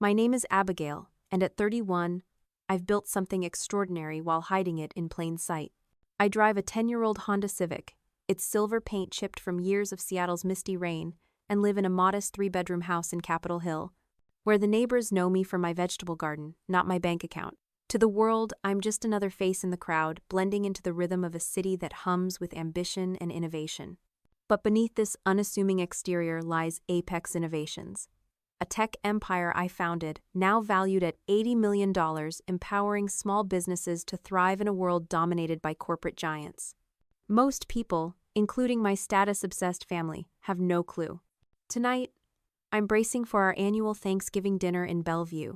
My name is Abigail, and at 31, I've built something extraordinary while hiding it in plain sight. I drive a 10-year-old Honda Civic, its silver paint chipped from years of Seattle's misty rain, and live in a modest 3-bedroom house in Capitol Hill, where the neighbors know me for my vegetable garden, not my bank account. To the world, I'm just another face in the crowd, blending into the rhythm of a city that hums with ambition and innovation. But beneath this unassuming exterior lies Apex Innovations, a tech empire I founded, now valued at $80 million, empowering small businesses to thrive in a world dominated by corporate giants. Most people, including my status-obsessed family, have no clue. Tonight, I'm bracing for our annual Thanksgiving dinner in Bellevue,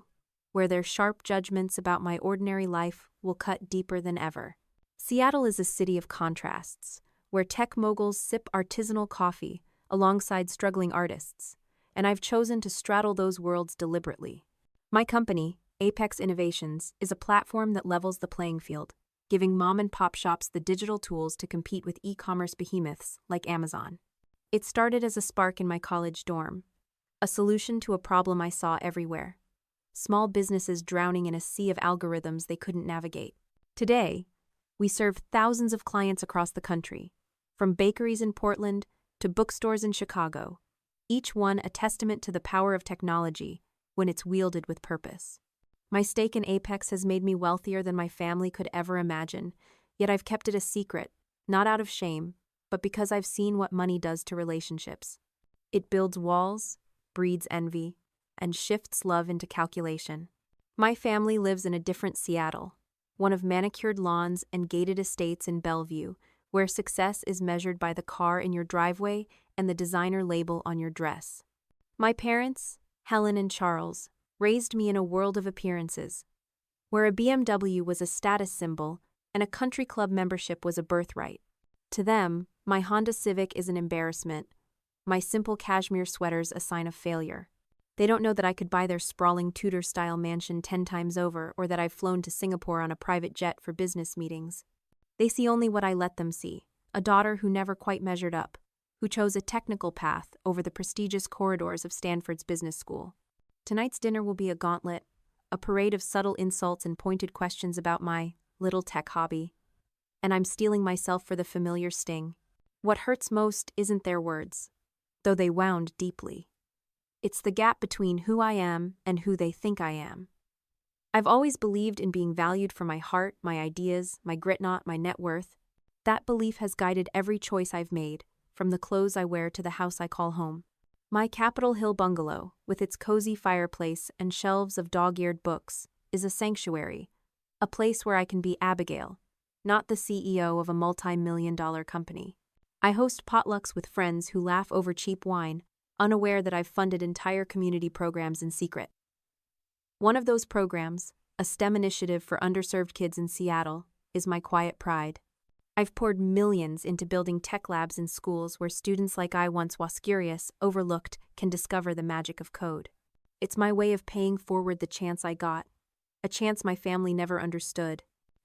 where their sharp judgments about my ordinary life will cut deeper than ever. Seattle is a city of contrasts, where tech moguls sip artisanal coffee alongside struggling artists, and I've chosen to straddle those worlds deliberately. My company, Apex Innovations, is a platform that levels the playing field, giving mom-and-pop shops the digital tools to compete with e-commerce behemoths like Amazon. It started as a spark in my college dorm, a solution to a problem I saw everywhere: small businesses drowning in a sea of algorithms they couldn't navigate. Today, we serve thousands of clients across the country, from bakeries in Portland to bookstores in Chicago, each one a testament to the power of technology when it's wielded with purpose. My stake in Apex has made me wealthier than my family could ever imagine, yet I've kept it a secret, not out of shame, but because I've seen what money does to relationships. It builds walls, breeds envy, and shifts love into calculation. My family lives in a different Seattle, one of manicured lawns and gated estates in Bellevue, where success is measured by the car in your driveway and the designer label on your dress. My parents, Helen and Charles, raised me in a world of appearances, where a BMW was a status symbol and a country club membership was a birthright. To them, my Honda Civic is an embarrassment, my simple cashmere sweaters a sign of failure. They don't know that I could buy their sprawling Tudor-style mansion 10 times over, or that I've flown to Singapore on a private jet for business meetings. They see only what I let them see: a daughter who never quite measured up, who chose a technical path over the prestigious corridors of Stanford's business school. Tonight's dinner will be a gauntlet, a parade of subtle insults and pointed questions about my little tech hobby. And I'm steeling myself for the familiar sting. What hurts most isn't their words, though they wound deeply. It's the gap between who I am and who they think I am. I've always believed in being valued for my heart, my ideas, my grit knot, my net worth. That belief has guided every choice I've made, from the clothes I wear to the house I call home. My Capitol Hill bungalow, with its cozy fireplace and shelves of dog-eared books, is a sanctuary, a place where I can be Abigail, not the CEO of a multi-million-dollar company. I host potlucks with friends who laugh over cheap wine, unaware that I've funded entire community programs in secret. One of those programs, a STEM initiative for underserved kids in Seattle, is my quiet pride. I've poured millions into building tech labs in schools where students like I, once curious, overlooked, can discover the magic of code. It's my way of paying forward the chance I got, a chance my family never understood.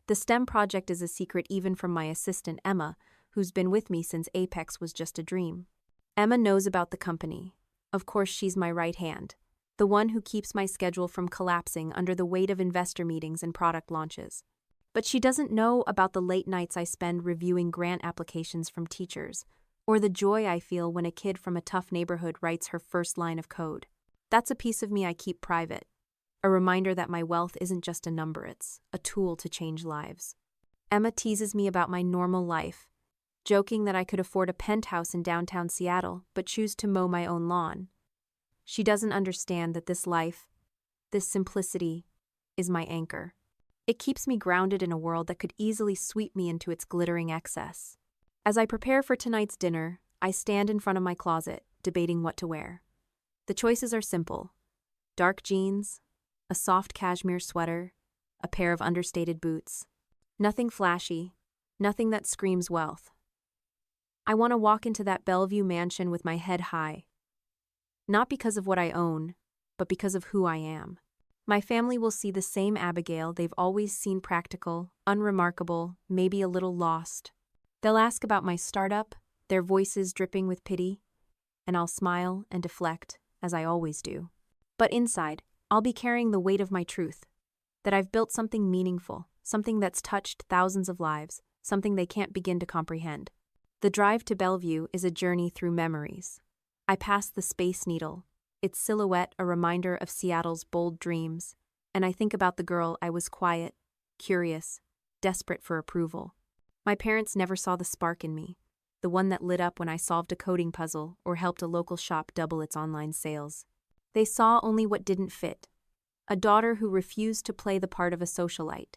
The STEM project is a secret even from my assistant Emma, who's been with me since Apex was just a dream. Emma knows about the company. Of course, she's my right hand, the one who keeps my schedule from collapsing under the weight of investor meetings and product launches. But she doesn't know about the late nights I spend reviewing grant applications from teachers, or the joy I feel when a kid from a tough neighborhood writes her first line of code. That's a piece of me I keep private, a reminder that my wealth isn't just a number, it's a tool to change lives. Emma teases me about my normal life, joking that I could afford a penthouse in downtown Seattle but choose to mow my own lawn. She doesn't understand that this life, this simplicity, is my anchor. It keeps me grounded in a world that could easily sweep me into its glittering excess. As I prepare for tonight's dinner, I stand in front of my closet, debating what to wear. The choices are simple: dark jeans, a soft cashmere sweater, a pair of understated boots. Nothing flashy, nothing that screams wealth. I want to walk into that Bellevue mansion with my head high. Not because of what I own, but because of who I am. My family will see the same Abigail they've always seen: practical, unremarkable, maybe a little lost. They'll ask about my startup, their voices dripping with pity, and I'll smile and deflect, as I always do. But inside, I'll be carrying the weight of my truth. That I've built something meaningful, something that's touched thousands of lives, something they can't begin to comprehend. The drive to Bellevue is a journey through memories. I pass the Space Needle, its silhouette a reminder of Seattle's bold dreams, and I think about the girl I was, quiet, curious, desperate for approval. My parents never saw the spark in me, the one that lit up when I solved a coding puzzle or helped a local shop double its online sales. They saw only what didn't fit. A daughter who refused to play the part of a socialite,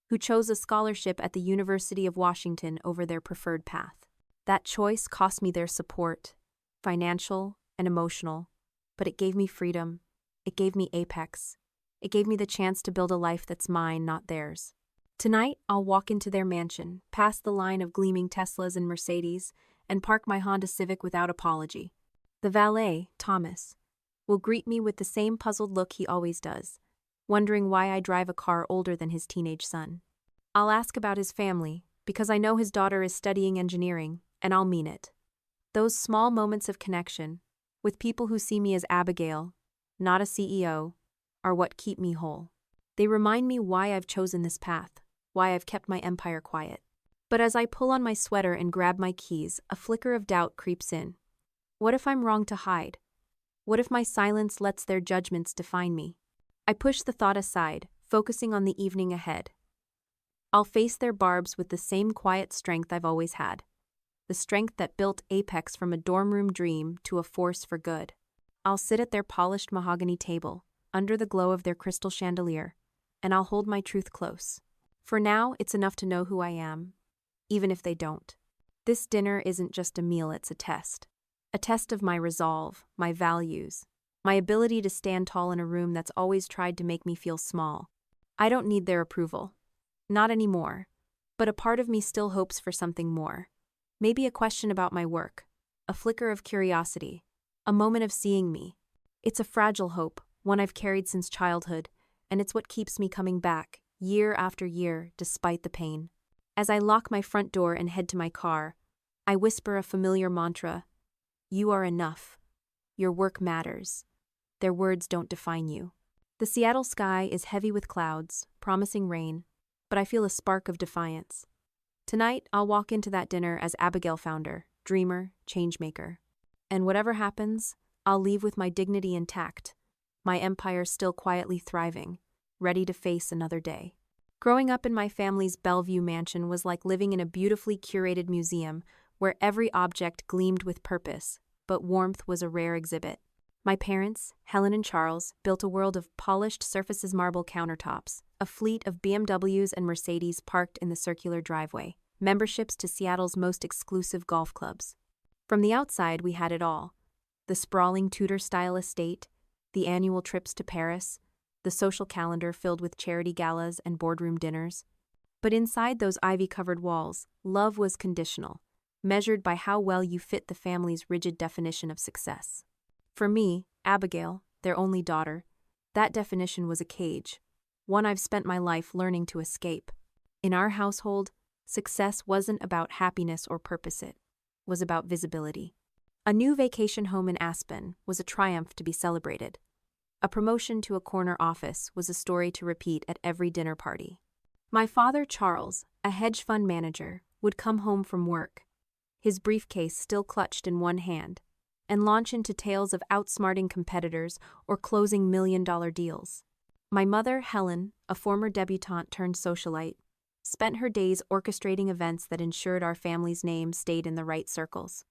who chose a scholarship at the University of Washington over their preferred path. That choice cost me their support, financial and emotional, but it gave me freedom. It gave me apex. It gave me the chance to build a life that's mine, not theirs. Tonight, I'll walk into their mansion, past the line of gleaming Teslas and Mercedes, and park my Honda Civic without apology. The valet, Thomas, will greet me with the same puzzled look he always does, wondering why I drive a car older than his teenage son. I'll ask about his family, because I know his daughter is studying engineering, and I'll mean it. Those small moments of connection, with people who see me as Abigail, not a CEO, are what keep me whole. They remind me why I've chosen this path, why I've kept my empire quiet. But as I pull on my sweater and grab my keys, a flicker of doubt creeps in. What if I'm wrong to hide? What if my silence lets their judgments define me? I push the thought aside, focusing on the evening ahead. I'll face their barbs with the same quiet strength I've always had. The strength that built Apex from a dorm room dream to a force for good. I'll sit at their polished mahogany table, under the glow of their crystal chandelier, and I'll hold my truth close. For now, it's enough to know who I am, even if they don't. This dinner isn't just a meal, it's a test. A test of my resolve, my values, my ability to stand tall in a room that's always tried to make me feel small. I don't need their approval. Not anymore. But a part of me still hopes for something more. Maybe a question about my work, a flicker of curiosity, a moment of seeing me. It's a fragile hope, one I've carried since childhood, and it's what keeps me coming back, year after year, despite the pain. As I lock my front door and head to my car, I whisper a familiar mantra. You are enough. Your work matters. Their words don't define you. The Seattle sky is heavy with clouds, promising rain, but I feel a spark of defiance. Tonight, I'll walk into that dinner as Abigail founder, dreamer, changemaker. And whatever happens, I'll leave with my dignity intact, my empire still quietly thriving, ready to face another day. Growing up in my family's Bellevue mansion was like living in a beautifully curated museum where every object gleamed with purpose, but warmth was a rare exhibit. My parents, Helen and Charles, built a world of polished surfaces, marble countertops, a fleet of BMWs and Mercedes parked in the circular driveway, memberships to Seattle's most exclusive golf clubs. From the outside, we had it all. The sprawling Tudor-style estate, the annual trips to Paris, the social calendar filled with charity galas and boardroom dinners. But inside those ivy-covered walls, love was conditional, measured by how well you fit the family's rigid definition of success. For me, Abigail, their only daughter, that definition was a cage, one I've spent my life learning to escape. In our household, success wasn't about happiness or purpose, it was about visibility. A new vacation home in Aspen was a triumph to be celebrated. A promotion to a corner office was a story to repeat at every dinner party. My father, Charles, a hedge fund manager, would come home from work, his briefcase still clutched in one hand, and launch into tales of outsmarting competitors or closing million-dollar deals. My mother, Helen, a former debutante turned socialite, spent her days orchestrating events that ensured our family's name stayed in the right circles.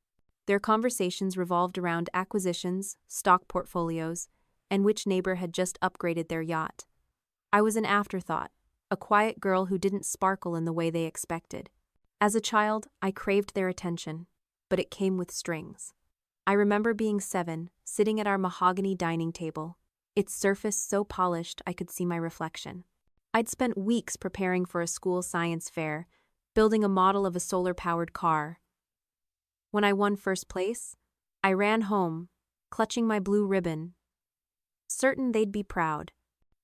Their conversations revolved around acquisitions, stock portfolios, and which neighbor had just upgraded their yacht. I was an afterthought, a quiet girl who didn't sparkle in the way they expected. As a child, I craved their attention, but it came with strings. I remember being 7, sitting at our mahogany dining table, its surface so polished I could see my reflection. I'd spent weeks preparing for a school science fair, building a model of a solar-powered car. When I won first place, I ran home, clutching my blue ribbon, certain they'd be proud.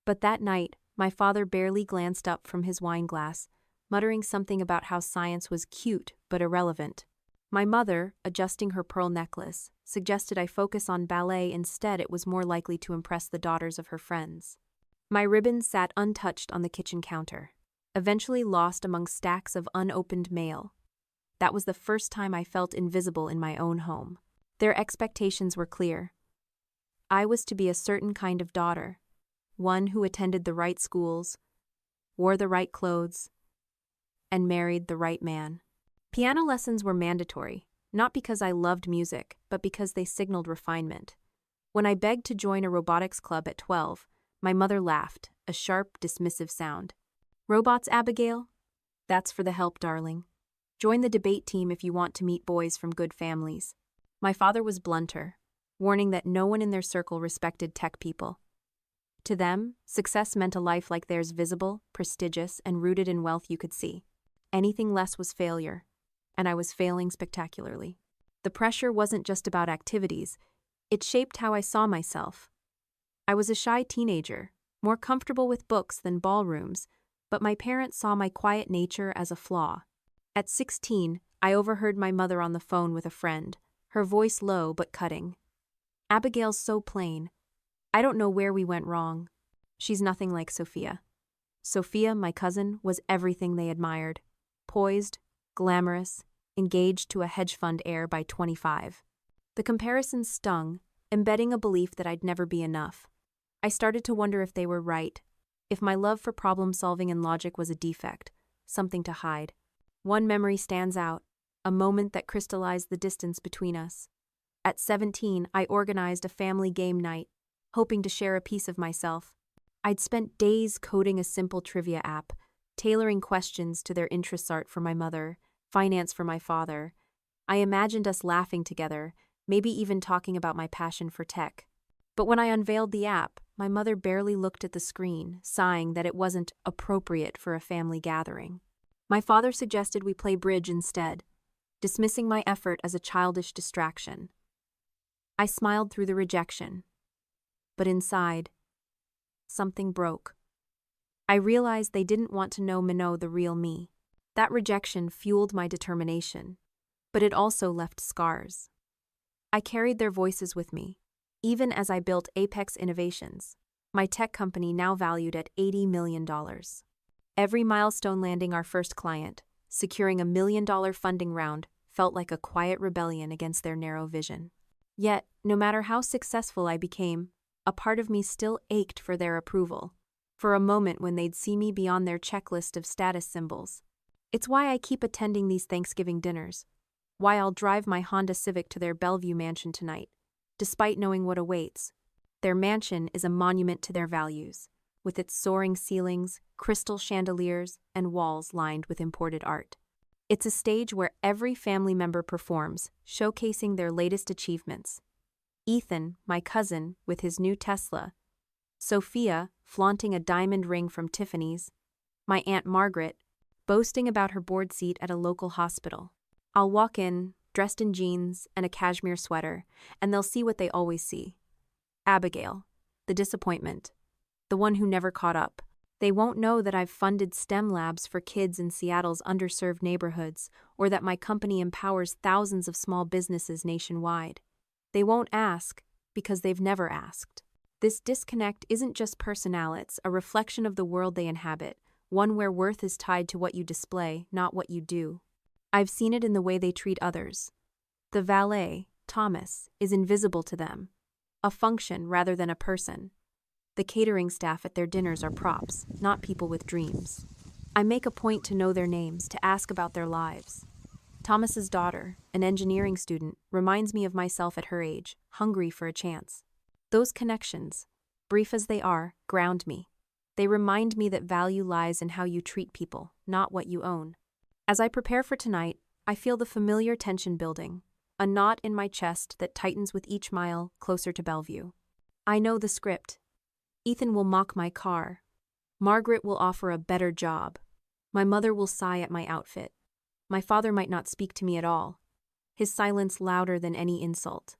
But that night, my father barely glanced up from his wine glass, muttering something about how science was cute but irrelevant. My mother, adjusting her pearl necklace, suggested I focus on ballet instead. It was more likely to impress the daughters of her friends. My ribbons sat untouched on the kitchen counter, eventually lost among stacks of unopened mail. That was the first time I felt invisible in my own home. Their expectations were clear. I was to be a certain kind of daughter, one who attended the right schools, wore the right clothes, and married the right man. Piano lessons were mandatory, not because I loved music, but because they signaled refinement. When I begged to join a robotics club at 12, my mother laughed, a sharp, dismissive sound. "Robots, Abigail? That's for the help, darling. Join the debate team if you want to meet boys from good families." My father was blunter, warning that no one in their circle respected tech people. To them, success meant a life like theirs, visible, prestigious, and rooted in wealth you could see. Anything less was failure, and I was failing spectacularly. The pressure wasn't just about activities, it shaped how I saw myself. I was a shy teenager, more comfortable with books than ballrooms, but my parents saw my quiet nature as a flaw. At 16, I overheard my mother on the phone with a friend, her voice low but cutting. "Abigail's so plain. I don't know where we went wrong. She's nothing like Sophia." Sophia, my cousin, was everything they admired. Poised, glamorous, engaged to a hedge fund heir by 25. The comparison stung, embedding a belief that I'd never be enough. I started to wonder if they were right, if my love for problem-solving and logic was a defect, something to hide. One memory stands out, a moment that crystallized the distance between us. At 17, I organized a family game night, hoping to share a piece of myself. I'd spent days coding a simple trivia app, tailoring questions to their interests: art for my mother, finance for my father. I imagined us laughing together, maybe even talking about my passion for tech. But when I unveiled the app, my mother barely looked at the screen, sighing that it wasn't appropriate for a family gathering. My father suggested we play bridge instead, dismissing my effort as a childish distraction. I smiled through the rejection, but inside, something broke. I realized they didn't want to know the real me. That rejection fueled my determination, but it also left scars. I carried their voices with me, even as I built Apex Innovations, my tech company now valued at $80 million. Every milestone, landing our first client, securing $1 million funding round, felt like a quiet rebellion against their narrow vision. Yet, no matter how successful I became, a part of me still ached for their approval, for a moment when they'd see me beyond their checklist of status symbols. It's why I keep attending these Thanksgiving dinners, why I'll drive my Honda Civic to their Bellevue mansion tonight, despite knowing what awaits. Their mansion is a monument to their values, with its soaring ceilings, crystal chandeliers, and walls lined with imported art. It's a stage where every family member performs, showcasing their latest achievements. Ethan, my cousin, with his new Tesla. Sophia, flaunting a diamond ring from Tiffany's. My Aunt Margaret, boasting about her board seat at a local hospital. I'll walk in, dressed in jeans and a cashmere sweater, and they'll see what they always see. Abigail, the disappointment, the one who never caught up. They won't know that I've funded STEM labs for kids in Seattle's underserved neighborhoods, or that my company empowers thousands of small businesses nationwide. They won't ask, because they've never asked. This disconnect isn't just personal, it's a reflection of the world they inhabit, one where worth is tied to what you display, not what you do. I've seen it in the way they treat others. The valet, Thomas, is invisible to them, a function rather than a person. The catering staff at their dinners are props, not people with dreams. I make a point to know their names, to ask about their lives. Thomas's daughter, an engineering student, reminds me of myself at her age, hungry for a chance. Those connections, brief as they are, ground me. They remind me that value lies in how you treat people, not what you own. As I prepare for tonight, I feel the familiar tension building, a knot in my chest that tightens with each mile closer to Bellevue. I know the script. Ethan will mock my car. Margaret will offer a better job. My mother will sigh at my outfit. My father might not speak to me at all, his silence louder than any insult.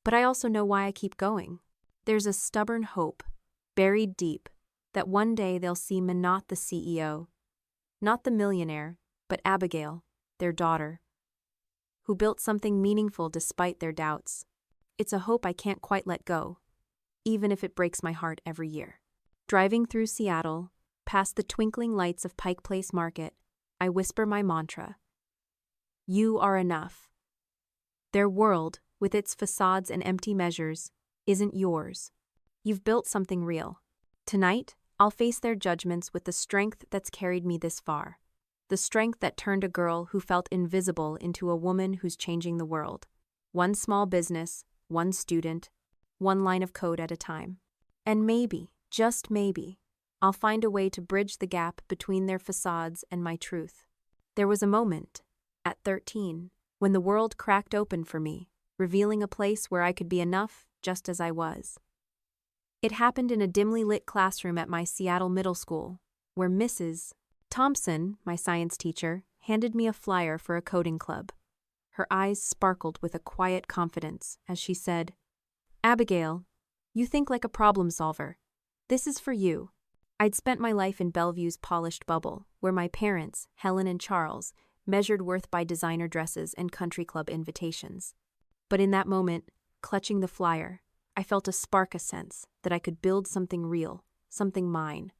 But I also know why I keep going. There's a stubborn hope, buried deep, that one day they'll see me not the CEO, not the millionaire, but Abigail, their daughter, who built something meaningful despite their doubts. It's a hope I can't quite let go, even if it breaks my heart every year. Driving through Seattle, past the twinkling lights of Pike Place Market, I whisper my mantra. You are enough. Their world, with its facades and empty measures, isn't yours. You've built something real. Tonight, I'll face their judgments with the strength that's carried me this far. The strength that turned a girl who felt invisible into a woman who's changing the world. One small business, one student, one line of code at a time. And maybe, just maybe, I'll find a way to bridge the gap between their facades and my truth. There was a moment, at 13, when the world cracked open for me, revealing a place where I could be enough just as I was. It happened in a dimly lit classroom at my Seattle middle school, where Mrs. Thompson, my science teacher, handed me a flyer for a coding club. Her eyes sparkled with a quiet confidence as she said, Abigail, you think like a problem solver. This is for you. I'd spent my life in Bellevue's polished bubble, where my parents, Helen and Charles, measured worth by designer dresses and country club invitations. But in that moment, clutching the flyer, I felt a spark, a sense that I could build something real, something mine.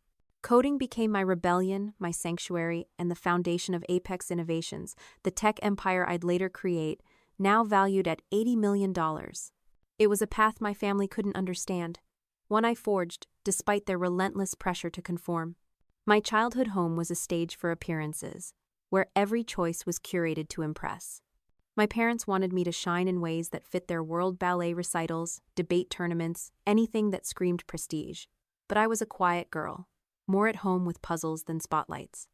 Coding became my rebellion, my sanctuary, and the foundation of Apex Innovations, the tech empire I'd later create, now valued at $80 million. It was a path my family couldn't understand, one I forged despite their relentless pressure to conform. My childhood home was a stage for appearances, where every choice was curated to impress. My parents wanted me to shine in ways that fit their world ballet recitals, debate tournaments, anything that screamed prestige. But I was a quiet girl, more at home with puzzles than spotlights.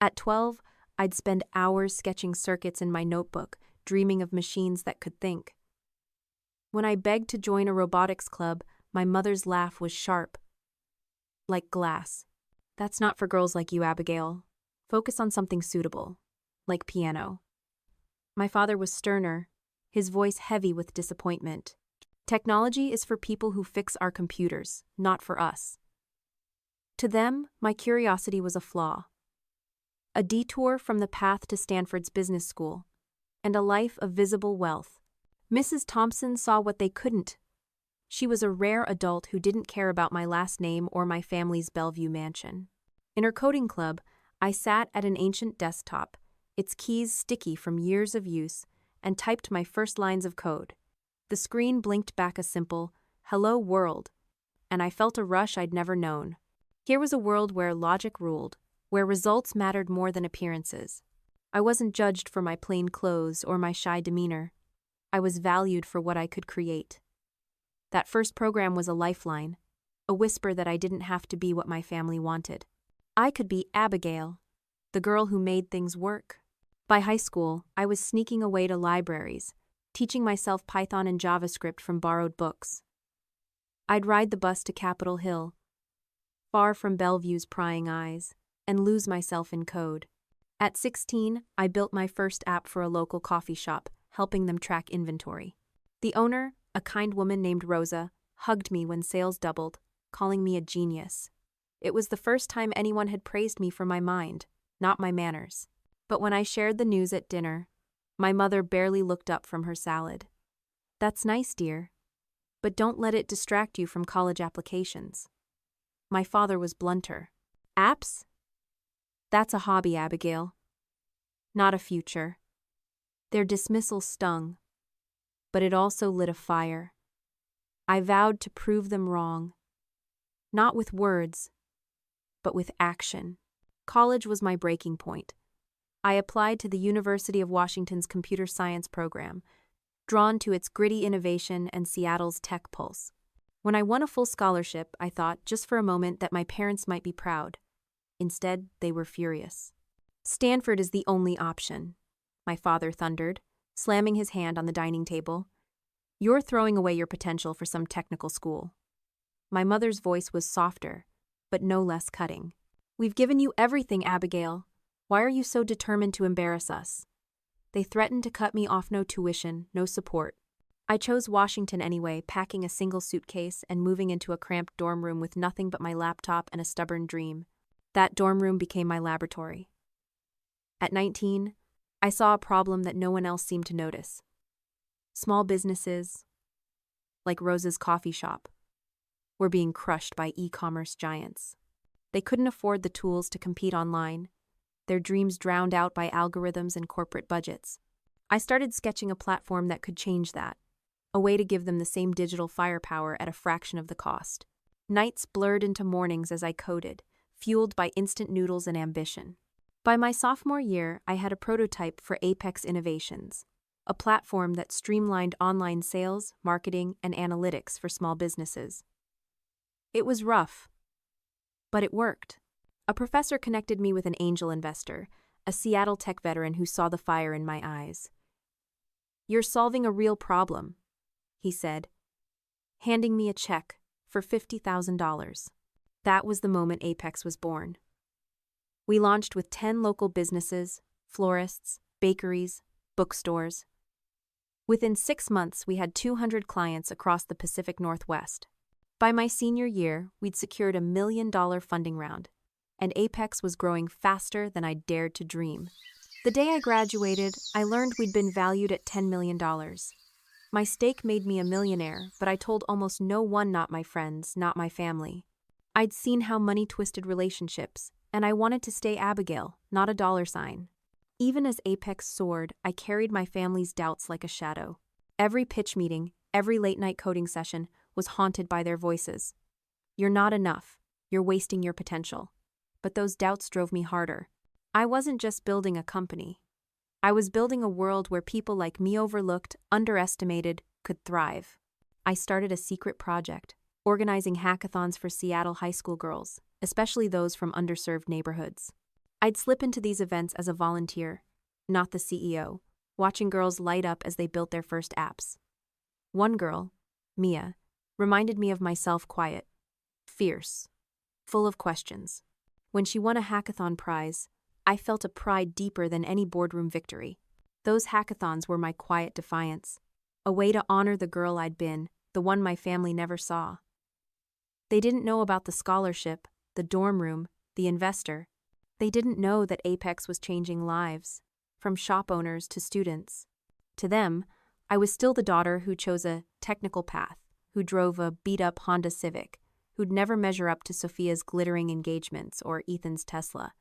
At 12, I'd spend hours sketching circuits in my notebook, dreaming of machines that could think. When I begged to join a robotics club, my mother's laugh was sharp, like glass. That's not for girls like you, Abigail. Focus on something suitable, like piano. My father was sterner, his voice heavy with disappointment. Technology is for people who fix our computers, not for us. To them, my curiosity was a flaw. A detour from the path to Stanford's business school, and a life of visible wealth. Mrs. Thompson saw what they couldn't. She was a rare adult who didn't care about my last name or my family's Bellevue mansion. In her coding club, I sat at an ancient desktop, its keys sticky from years of use, and typed my first lines of code. The screen blinked back a simple, "Hello world," and I felt a rush I'd never known. Here was a world where logic ruled, where results mattered more than appearances. I wasn't judged for my plain clothes or my shy demeanor. I was valued for what I could create. That first program was a lifeline, a whisper that I didn't have to be what my family wanted. I could be Abigail, the girl who made things work. By high school, I was sneaking away to libraries, teaching myself Python and JavaScript from borrowed books. I'd ride the bus to Capitol Hill, far from Bellevue's prying eyes, and lose myself in code. At 16, I built my first app for a local coffee shop, helping them track inventory. The owner, a kind woman named Rosa, hugged me when sales doubled, calling me a genius. It was the first time anyone had praised me for my mind, not my manners. But when I shared the news at dinner, my mother barely looked up from her salad. That's nice, dear, but don't let it distract you from college applications. My father was blunter. Apps? That's a hobby, Abigail. Not a future. Their dismissal stung, but it also lit a fire. I vowed to prove them wrong, not with words, but with action. College was my breaking point. I applied to the University of Washington's computer science program, drawn to its gritty innovation and Seattle's tech pulse. When I won a full scholarship, I thought, just for a moment, that my parents might be proud. Instead, they were furious. Stanford is the only option, my father thundered, slamming his hand on the dining table. You're throwing away your potential for some technical school. My mother's voice was softer, but no less cutting. We've given you everything, Abigail. Why are you so determined to embarrass us? They threatened to cut me off, no tuition, no support. I chose Washington anyway, packing a single suitcase and moving into a cramped dorm room with nothing but my laptop and a stubborn dream. That dorm room became my laboratory. At 19, I saw a problem that no one else seemed to notice. Small businesses, like Rose's coffee shop, were being crushed by e-commerce giants. They couldn't afford the tools to compete online, their dreams drowned out by algorithms and corporate budgets. I started sketching a platform that could change that, a way to give them the same digital firepower at a fraction of the cost. Nights blurred into mornings as I coded, fueled by instant noodles and ambition. By my sophomore year, I had a prototype for Apex Innovations, a platform that streamlined online sales, marketing, and analytics for small businesses. It was rough, but it worked. A professor connected me with an angel investor, a Seattle tech veteran who saw the fire in my eyes. "You're solving a real problem," he said, handing me a check for $50,000. That was the moment Apex was born. We launched with 10 local businesses, florists, bakeries, bookstores. Within 6 months, we had 200 clients across the Pacific Northwest. By my senior year, we'd secured a $1 million funding round, and Apex was growing faster than I dared to dream. The day I graduated, I learned we'd been valued at $10 million. My stake made me a millionaire, but I told almost no one, not my friends, not my family. I'd seen how money twisted relationships, and I wanted to stay Abigail, not a dollar sign. Even as Apex soared, I carried my family's doubts like a shadow. Every pitch meeting, every late-night coding session was haunted by their voices. "You're not enough. You're wasting your potential." But those doubts drove me harder. I wasn't just building a company. I was building a world where people like me, overlooked, underestimated, could thrive. I started a secret project, organizing hackathons for Seattle high school girls, especially those from underserved neighborhoods. I'd slip into these events as a volunteer, not the CEO, watching girls light up as they built their first apps. One girl, Mia, reminded me of myself: quiet, fierce, full of questions. When she won a hackathon prize, I felt a pride deeper than any boardroom victory. Those hackathons were my quiet defiance, a way to honor the girl I'd been, the one my family never saw. They didn't know about the scholarship, the dorm room, the investor. They didn't know that Apex was changing lives, from shop owners to students. To them, I was still the daughter who chose a technical path, who drove a beat-up Honda Civic, who'd never measure up to Sophia's glittering engagements or Ethan's Tesla.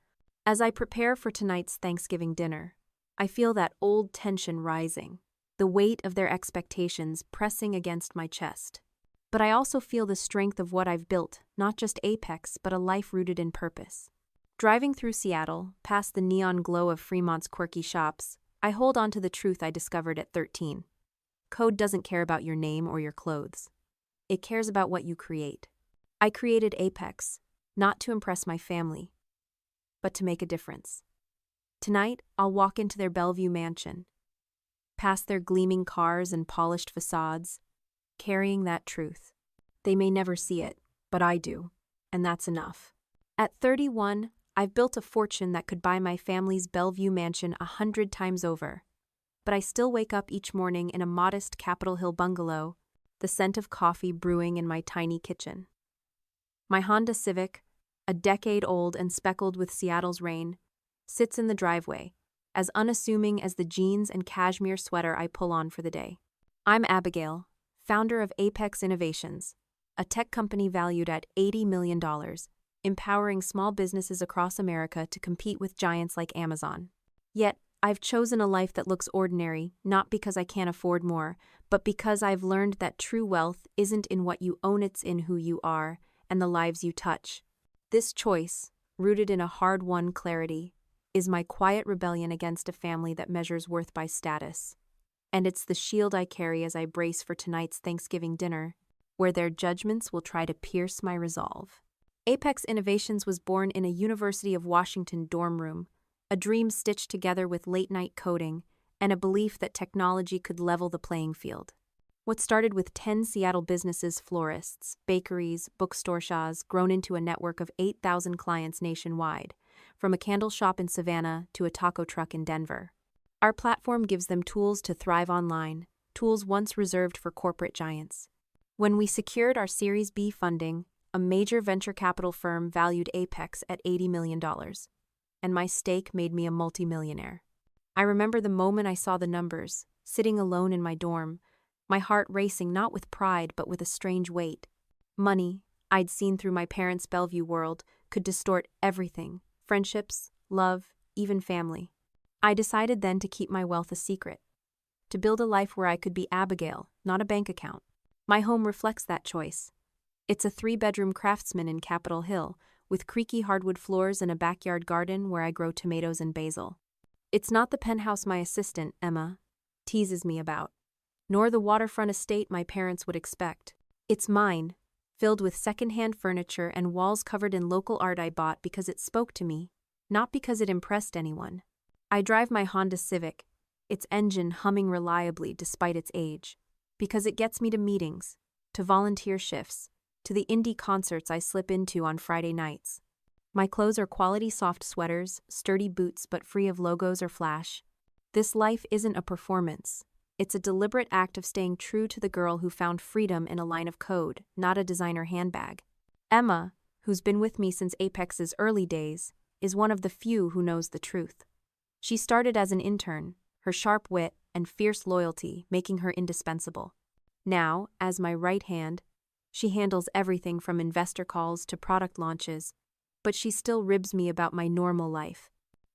As I prepare for tonight's Thanksgiving dinner, I feel that old tension rising, the weight of their expectations pressing against my chest. But I also feel the strength of what I've built, not just Apex, but a life rooted in purpose. Driving through Seattle, past the neon glow of Fremont's quirky shops, I hold on to the truth I discovered at 13. Code doesn't care about your name or your clothes. It cares about what you create. I created Apex, not to impress my family, but to make a difference. Tonight, I'll walk into their Bellevue mansion, past their gleaming cars and polished facades, carrying that truth. They may never see it, but I do, and that's enough. At 31, I've built a fortune that could buy my family's Bellevue mansion 100 times over. But I still wake up each morning in a modest Capitol Hill bungalow, the scent of coffee brewing in my tiny kitchen. My Honda Civic, a decade old and speckled with Seattle's rain, sits in the driveway, as unassuming as the jeans and cashmere sweater I pull on for the day. I'm Abigail, founder of Apex Innovations, a tech company valued at $80 million, empowering small businesses across America to compete with giants like Amazon. Yet, I've chosen a life that looks ordinary, not because I can't afford more, but because I've learned that true wealth isn't in what you own, it's in who you are and the lives you touch. This choice, rooted in a hard-won clarity, is my quiet rebellion against a family that measures worth by status. And it's the shield I carry as I brace for tonight's Thanksgiving dinner, where their judgments will try to pierce my resolve. Apex Innovations was born in a University of Washington dorm room, a dream stitched together with late-night coding and a belief that technology could level the playing field. What started with 10 Seattle businesses, florists, bakeries, bookstore shops, grown into a network of 8,000 clients nationwide, from a candle shop in Savannah to a taco truck in Denver. Our platform gives them tools to thrive online, tools once reserved for corporate giants. When we secured our Series B funding, a major venture capital firm valued Apex at $80 million, and my stake made me a multimillionaire. I remember the moment I saw the numbers, sitting alone in my dorm, my heart racing not with pride but with a strange weight. Money, I'd seen through my parents' Bellevue world, could distort everything: friendships, love, even family. I decided then to keep my wealth a secret, to build a life where I could be Abigail, not a bank account. My home reflects that choice. It's a 3-bedroom craftsman in Capitol Hill, with creaky hardwood floors and a backyard garden where I grow tomatoes and basil. It's not the penthouse my assistant, Emma, teases me about, nor the waterfront estate my parents would expect. It's mine, filled with secondhand furniture and walls covered in local art I bought because it spoke to me, not because it impressed anyone. I drive my Honda Civic, its engine humming reliably despite its age, because it gets me to meetings, to volunteer shifts, to the indie concerts I slip into on Friday nights. My clothes are quality soft sweaters, sturdy boots but free of logos or flash. This life isn't a performance. It's a deliberate act of staying true to the girl who found freedom in a line of code, not a designer handbag. Emma, who's been with me since Apex's early days, is one of the few who knows the truth. She started as an intern, her sharp wit and fierce loyalty making her indispensable. Now, as my right hand, she handles everything from investor calls to product launches, but she still ribs me about my normal life.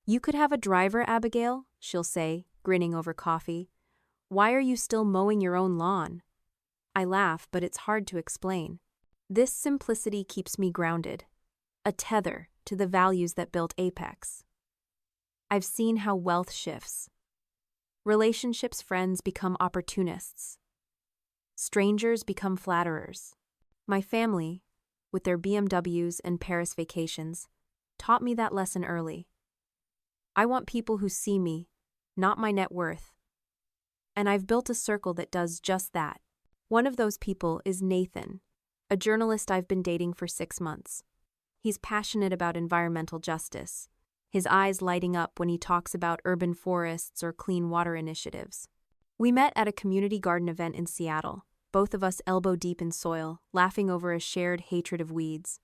"You could have a driver, Abigail," she'll say, grinning over coffee. "Why are you still mowing your own lawn?" I laugh, but it's hard to explain. This simplicity keeps me grounded, a tether to the values that built Apex. I've seen how wealth shifts. Relationships, friends become opportunists. Strangers become flatterers. My family, with their BMWs and Paris vacations, taught me that lesson early. I want people who see me, not my net worth. And I've built a circle that does just that. One of those people is Nathan, a journalist I've been dating for 6 months. He's passionate about environmental justice, his eyes lighting up when he talks about urban forests or clean water initiatives. We met at a community garden event in Seattle, both of us elbow deep in soil, laughing over a shared hatred of weeds.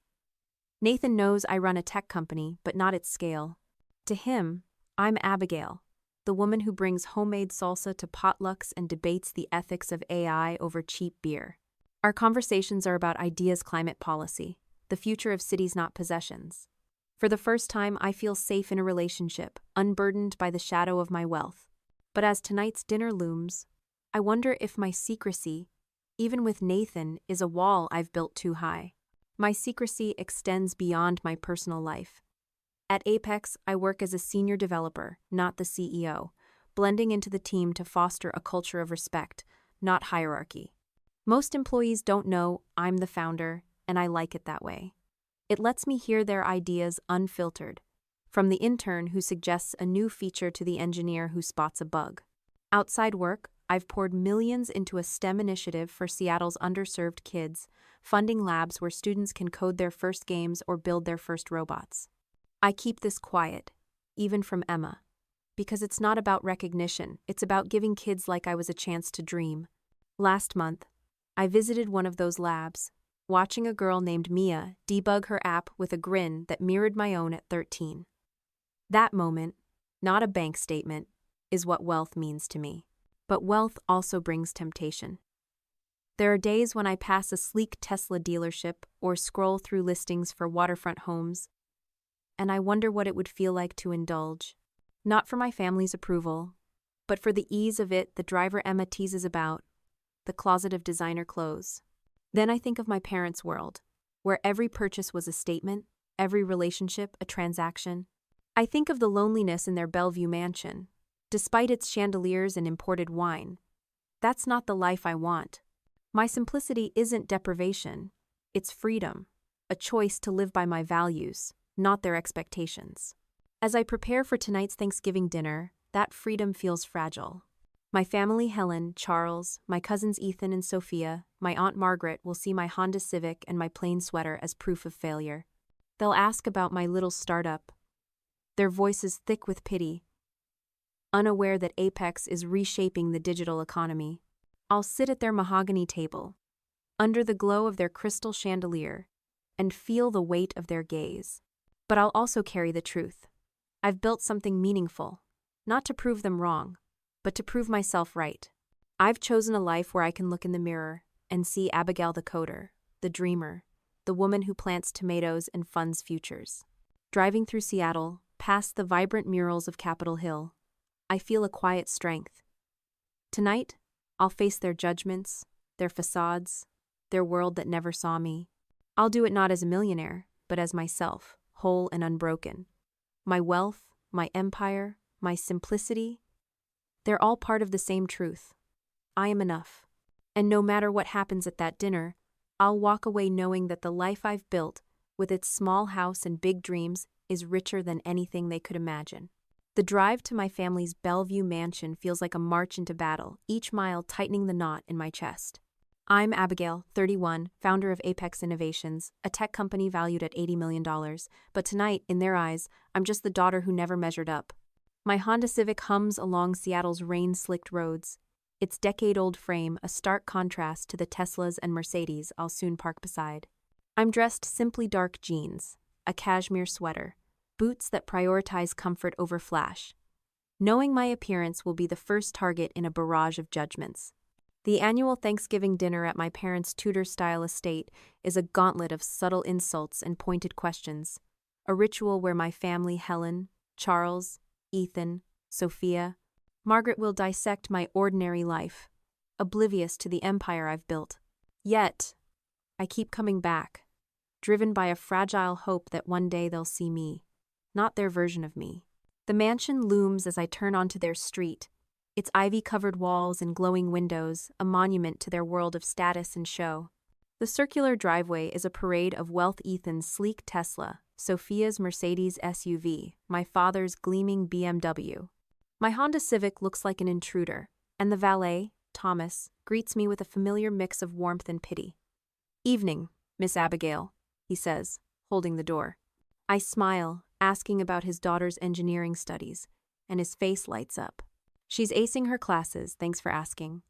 Nathan knows I run a tech company, but not at scale. To him, I'm Abigail, the woman who brings homemade salsa to potlucks and debates the ethics of AI over cheap beer. Our conversations are about ideas, climate policy, the future of cities, not possessions. For the first time, I feel safe in a relationship, unburdened by the shadow of my wealth. But as tonight's dinner looms, I wonder if my secrecy, even with Nathan, is a wall I've built too high. My secrecy extends beyond my personal life. At Apex, I work as a senior developer, not the CEO, blending into the team to foster a culture of respect, not hierarchy. Most employees don't know I'm the founder, and I like it that way. It lets me hear their ideas unfiltered, from the intern who suggests a new feature to the engineer who spots a bug. Outside work, I've poured millions into a STEM initiative for Seattle's underserved kids, funding labs where students can code their first games or build their first robots. I keep this quiet, even from Emma, because it's not about recognition, it's about giving kids like I was a chance to dream. Last month, I visited one of those labs, watching a girl named Mia debug her app with a grin that mirrored my own at 13. That moment, not a bank statement, is what wealth means to me. But wealth also brings temptation. There are days when I pass a sleek Tesla dealership or scroll through listings for waterfront homes, and I wonder what it would feel like to indulge. Not for my family's approval, but for the ease of it the driver Emma teases about, the closet of designer clothes. Then I think of my parents' world, where every purchase was a statement, every relationship a transaction. I think of the loneliness in their Bellevue mansion, despite its chandeliers and imported wine. That's not the life I want. My simplicity isn't deprivation, it's freedom, a choice to live by my values, not their expectations. As I prepare for tonight's Thanksgiving dinner, that freedom feels fragile. My family, Helen, Charles, my cousins Ethan and Sophia, my Aunt Margaret will see my Honda Civic and my plain sweater as proof of failure. They'll ask about my little startup, their voices thick with pity, unaware that Apex is reshaping the digital economy. I'll sit at their mahogany table, under the glow of their crystal chandelier, and feel the weight of their gaze. But I'll also carry the truth. I've built something meaningful, not to prove them wrong, but to prove myself right. I've chosen a life where I can look in the mirror and see Abigail the coder, the dreamer, the woman who plants tomatoes and funds futures. Driving through Seattle, past the vibrant murals of Capitol Hill, I feel a quiet strength. Tonight, I'll face their judgments, their facades, their world that never saw me. I'll do it not as a millionaire, but as myself, whole and unbroken. My wealth, my empire, my simplicity, they're all part of the same truth. I am enough. And no matter what happens at that dinner, I'll walk away knowing that the life I've built, with its small house and big dreams, is richer than anything they could imagine. The drive to my family's Bellevue mansion feels like a march into battle, each mile tightening the knot in my chest. I'm Abigail, 31, founder of Apex Innovations, a tech company valued at $80 million, but tonight, in their eyes, I'm just the daughter who never measured up. My Honda Civic hums along Seattle's rain-slicked roads, its decade-old frame a stark contrast to the Teslas and Mercedes I'll soon park beside. I'm dressed simply dark jeans, a cashmere sweater, boots that prioritize comfort over flash, knowing my appearance will be the first target in a barrage of judgments. The annual Thanksgiving dinner at my parents' Tudor-style estate is a gauntlet of subtle insults and pointed questions, a ritual where my family Helen, Charles, Ethan, Sophia, Margaret will dissect my ordinary life, oblivious to the empire I've built. Yet, I keep coming back, driven by a fragile hope that one day they'll see me, not their version of me. The mansion looms as I turn onto their street, its ivy-covered walls and glowing windows a monument to their world of status and show. The circular driveway is a parade of wealth. Ethan's sleek Tesla, Sophia's Mercedes SUV, my father's gleaming BMW. My Honda Civic looks like an intruder, and the valet, Thomas, greets me with a familiar mix of warmth and pity. "Evening, Miss Abigail," he says, holding the door. I smile, asking about his daughter's engineering studies, and his face lights up. "She's acing her classes, thanks for asking."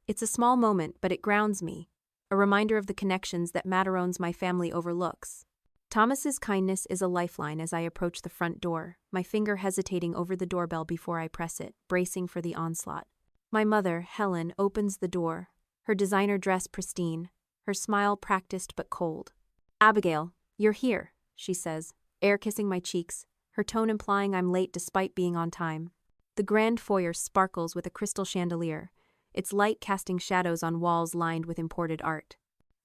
It's a small moment, but it grounds me, a reminder of the connections that Matarone's my family overlooks. Thomas's kindness is a lifeline as I approach the front door, my finger hesitating over the doorbell before I press it, bracing for the onslaught. My mother, Helen, opens the door, her designer dress pristine, her smile practiced but cold. "Abigail, you're here," she says, air kissing my cheeks, her tone implying I'm late despite being on time. The grand foyer sparkles with a crystal chandelier, its light casting shadows on walls lined with imported art.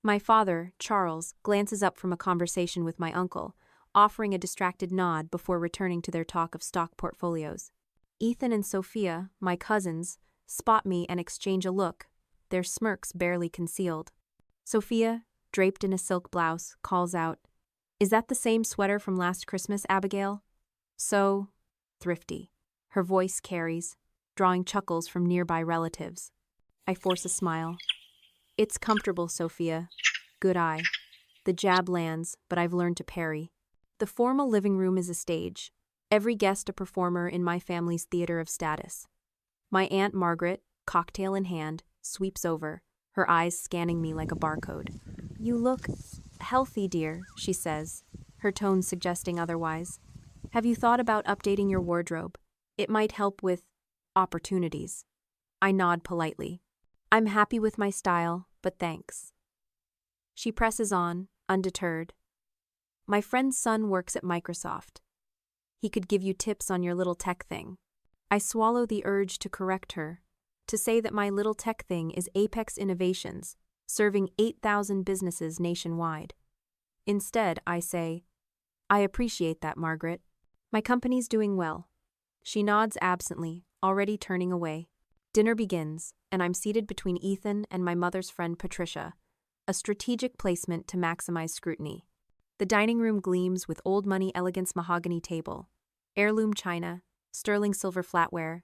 My father, Charles, glances up from a conversation with my uncle, offering a distracted nod before returning to their talk of stock portfolios. Ethan and Sophia, my cousins, spot me and exchange a look, their smirks barely concealed. Sophia, draped in a silk blouse, calls out, "Is that the same sweater from last Christmas, Abigail?" "So thrifty." Her voice carries, drawing chuckles from nearby relatives. I force a smile. "It's comfortable, Sophia." Good eye. The jab lands, but I've learned to parry. The formal living room is a stage, every guest a performer in my family's theater of status. My Aunt Margaret, cocktail in hand, sweeps over, her eyes scanning me like a barcode. "You look healthy, dear," she says, her tone suggesting otherwise. "Have you thought about updating your wardrobe? It might help with opportunities." I nod politely. "I'm happy with my style, but thanks." She presses on, undeterred. "My friend's son works at Microsoft. He could give you tips on your little tech thing." I swallow the urge to correct her, to say that my little tech thing is Apex Innovations, serving 8,000 businesses nationwide. Instead, I say, "I appreciate that, Margaret. My company's doing well." She nods absently, already turning away. Dinner begins, and I'm seated between Ethan and my mother's friend Patricia, a strategic placement to maximize scrutiny. The dining room gleams with old money elegance mahogany table, heirloom china, sterling silver flatware.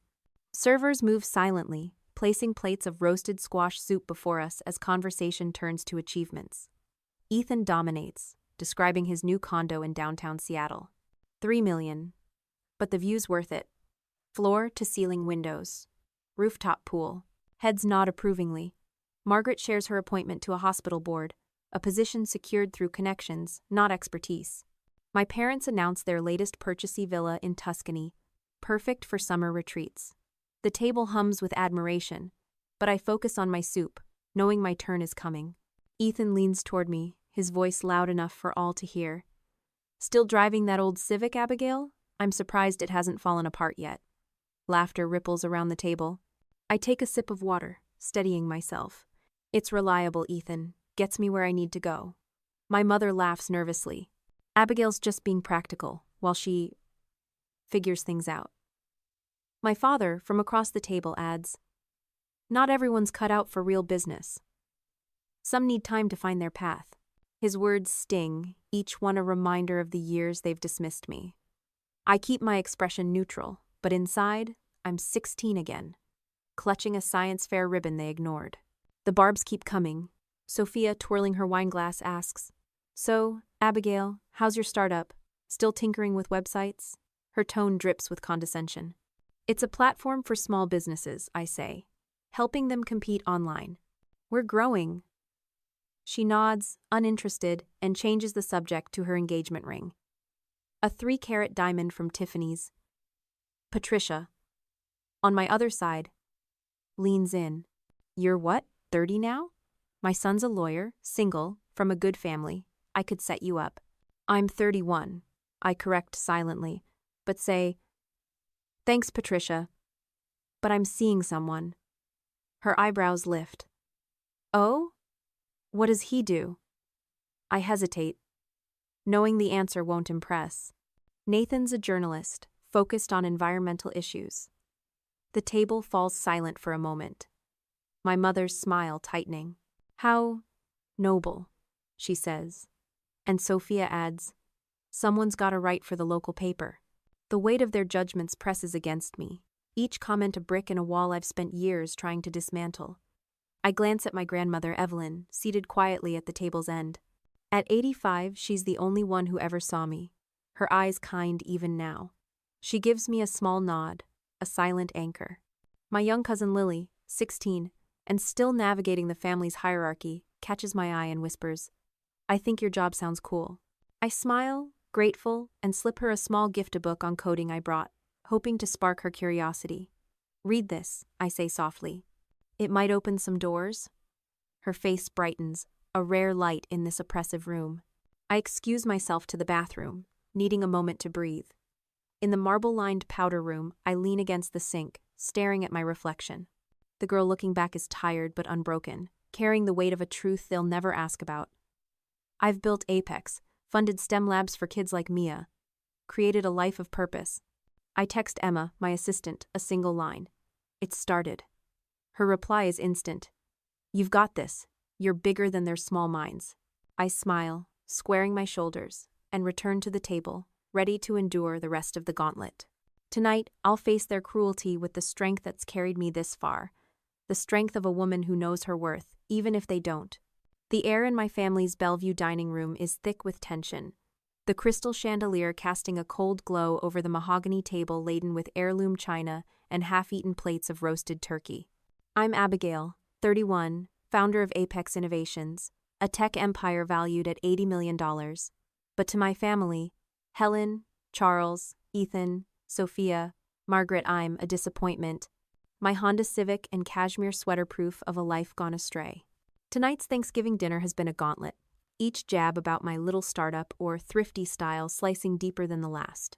Servers move silently, placing plates of roasted squash soup before us as conversation turns to achievements. Ethan dominates, describing his new condo in downtown Seattle. $3 million. But the view's worth it. Floor-to-ceiling windows. Rooftop pool. Heads nod approvingly. Margaret shares her appointment to a hospital board, a position secured through connections, not expertise. My parents announce their latest purchasey villa in Tuscany, perfect for summer retreats. The table hums with admiration, but I focus on my soup, knowing my turn is coming. Ethan leans toward me, his voice loud enough for all to hear. Still driving that old Civic, Abigail? I'm surprised it hasn't fallen apart yet. Laughter ripples around the table. I take a sip of water, steadying myself. It's reliable, Ethan. Gets me where I need to go. My mother laughs nervously. Abigail's just being practical, while she figures things out. My father, from across the table, adds, not everyone's cut out for real business. Some need time to find their path. His words sting, each one a reminder of the years they've dismissed me. I keep my expression neutral, but inside, I'm 16 again, clutching a science fair ribbon they ignored. The barbs keep coming. Sophia, twirling her wineglass, asks, so, Abigail, how's your startup? Still tinkering with websites? Her tone drips with condescension. It's a platform for small businesses, I say, helping them compete online. We're growing. She nods, uninterested, and changes the subject to her engagement ring. A 3-carat diamond from Tiffany's. Patricia, on my other side, leans in. You're what, 30 now? My son's a lawyer, single, from a good family. I could set you up. I'm 31, I correct silently, but say, thanks, Patricia, but I'm seeing someone. Her eyebrows lift. Oh? What does he do? I hesitate, knowing the answer won't impress. Nathan's a journalist, focused on environmental issues. The table falls silent for a moment. My mother's smile tightening. How noble, she says. And Sophia adds, someone's got to write for the local paper. The weight of their judgments presses against me, each comment a brick in a wall I've spent years trying to dismantle. I glance at my grandmother, Evelyn, seated quietly at the table's end. At 85, she's the only one who ever saw me, her eyes kind even now. She gives me a small nod, a silent anchor. My young cousin Lily, 16, and still navigating the family's hierarchy, catches my eye and whispers, I think your job sounds cool. I smile, grateful, and slip her a small gift-a-book on coding I brought, hoping to spark her curiosity. Read this, I say softly. It might open some doors. Her face brightens, a rare light in this oppressive room. I excuse myself to the bathroom, needing a moment to breathe. In the marble-lined powder room, I lean against the sink, staring at my reflection. The girl looking back is tired but unbroken, carrying the weight of a truth they'll never ask about. I've built Apex, funded STEM labs for kids like Mia, created a life of purpose. I text Emma, my assistant, a single line. It's started. Her reply is instant. You've got this. You're bigger than their small minds. I smile, squaring my shoulders, and return to the table, ready to endure the rest of the gauntlet. Tonight, I'll face their cruelty with the strength that's carried me this far, the strength of a woman who knows her worth, even if they don't. The air in my family's Bellevue dining room is thick with tension, the crystal chandelier casting a cold glow over the mahogany table laden with heirloom china and half-eaten plates of roasted turkey. I'm Abigail, 31, founder of Apex Innovations, a tech empire valued at $80 million. But to my family, Helen, Charles, Ethan, Sophia, Margaret, I'm a disappointment. My Honda Civic and cashmere sweater proof of a life gone astray. Tonight's Thanksgiving dinner has been a gauntlet, each jab about my little startup or thrifty style slicing deeper than the last.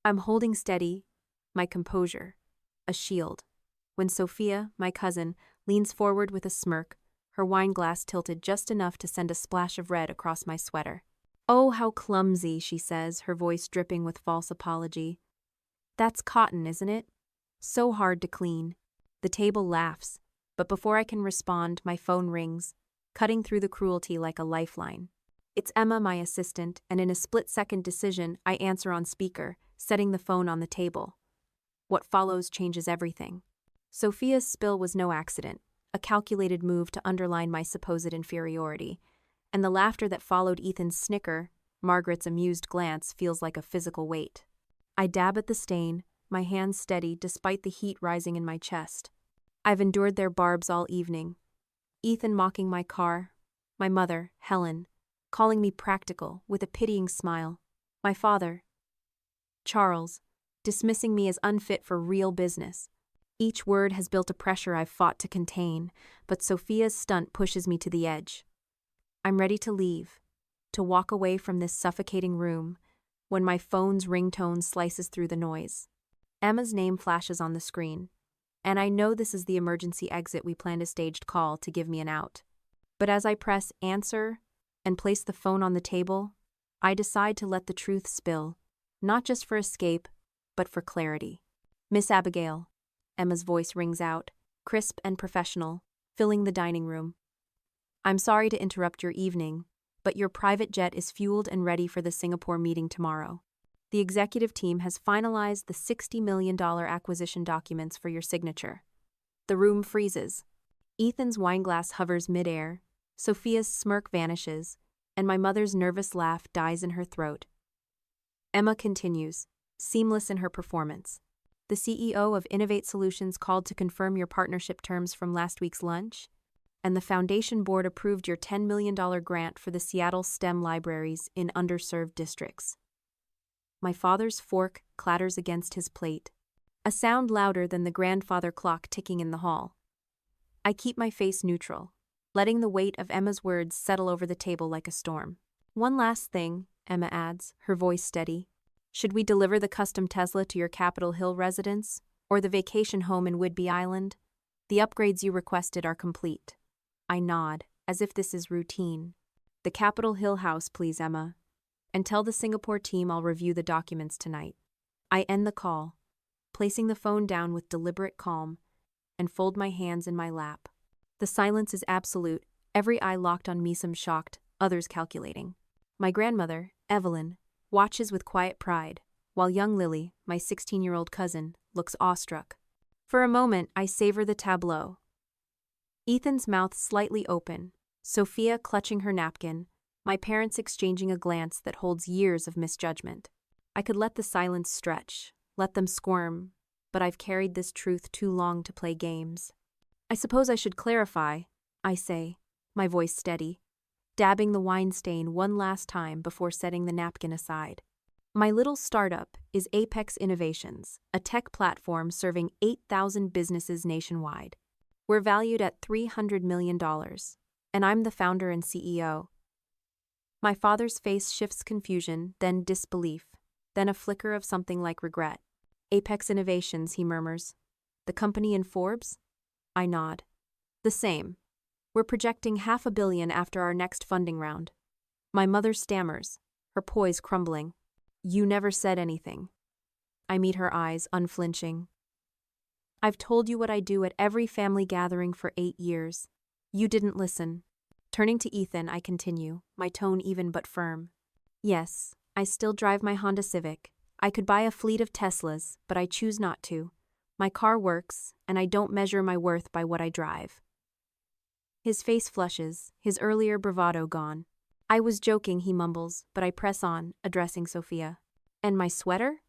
I'm holding steady, my composure, a shield, when Sophia, my cousin, leans forward with a smirk, her wineglass tilted just enough to send a splash of red across my sweater. Oh, how clumsy, she says, her voice dripping with false apology. That's cotton, isn't it? So hard to clean. The table laughs, but before I can respond, my phone rings, cutting through the cruelty like a lifeline. It's Emma, my assistant, and in a split-second decision, I answer on speaker, setting the phone on the table. What follows changes everything. Sophia's spill was no accident, a calculated move to underline my supposed inferiority, and the laughter that followed Ethan's snicker, Margaret's amused glance, feels like a physical weight. I dab at the stain, my hands steady despite the heat rising in my chest. I've endured their barbs all evening. Ethan mocking my car, my mother, Helen, calling me practical with a pitying smile, my father, Charles, dismissing me as unfit for real business. Each word has built a pressure I've fought to contain, but Sophia's stunt pushes me to the edge. I'm ready to leave, to walk away from this suffocating room, when my phone's ringtone slices through the noise. Emma's name flashes on the screen, and I know this is the emergency exit we planned a staged call to give me an out. But as I press answer and place the phone on the table, I decide to let the truth spill, not just for escape, but for clarity. Miss Abigail, Emma's voice rings out, crisp and professional, filling the dining room. I'm sorry to interrupt your evening, but your private jet is fueled and ready for the Singapore meeting tomorrow. The executive team has finalized the $60 million acquisition documents for your signature. The room freezes. Ethan's wineglass hovers midair, Sophia's smirk vanishes, and my mother's nervous laugh dies in her throat. Emma continues, seamless in her performance. The CEO of Innovate Solutions called to confirm your partnership terms from last week's lunch, and the Foundation Board approved your $10 million grant for the Seattle STEM libraries in underserved districts. My father's fork clatters against his plate, a sound louder than the grandfather clock ticking in the hall. I keep my face neutral, letting the weight of Emma's words settle over the table like a storm. One last thing, Emma adds, her voice steady. Should we deliver the custom Tesla to your Capitol Hill residence, or the vacation home in Whidbey Island? The upgrades you requested are complete. I nod, as if this is routine. The Capitol Hill house, please, Emma. And tell the Singapore team I'll review the documents tonight. I end the call, placing the phone down with deliberate calm, and fold my hands in my lap. The silence is absolute, every eye locked on me, some shocked, others calculating. My grandmother, Evelyn, watches with quiet pride, while young Lily, my 16-year-old cousin, looks awestruck. For a moment, I savor the tableau. Ethan's mouth slightly open, Sophia clutching her napkin, my parents exchanging a glance that holds years of misjudgment. I could let the silence stretch, let them squirm, but I've carried this truth too long to play games. I suppose I should clarify, I say, my voice steady, dabbing the wine stain one last time before setting the napkin aside. My little startup is Apex Innovations, a tech platform serving 8,000 businesses nationwide. We're valued at $300 million, and I'm the founder and CEO. My father's face shifts confusion, then disbelief, then a flicker of something like regret. Apex Innovations, he murmurs. The company in Forbes? I nod. The same. We're projecting $500 million after our next funding round. My mother stammers, her poise crumbling. You never said anything. I meet her eyes, unflinching. I've told you what I do at every family gathering for 8 years. You didn't listen. Turning to Ethan, I continue, my tone even but firm. Yes, I still drive my Honda Civic. I could buy a fleet of Teslas, but I choose not to. My car works, and I don't measure my worth by what I drive. His face flushes, his earlier bravado gone. I was joking, he mumbles, but I press on, addressing Sophia. And my sweater?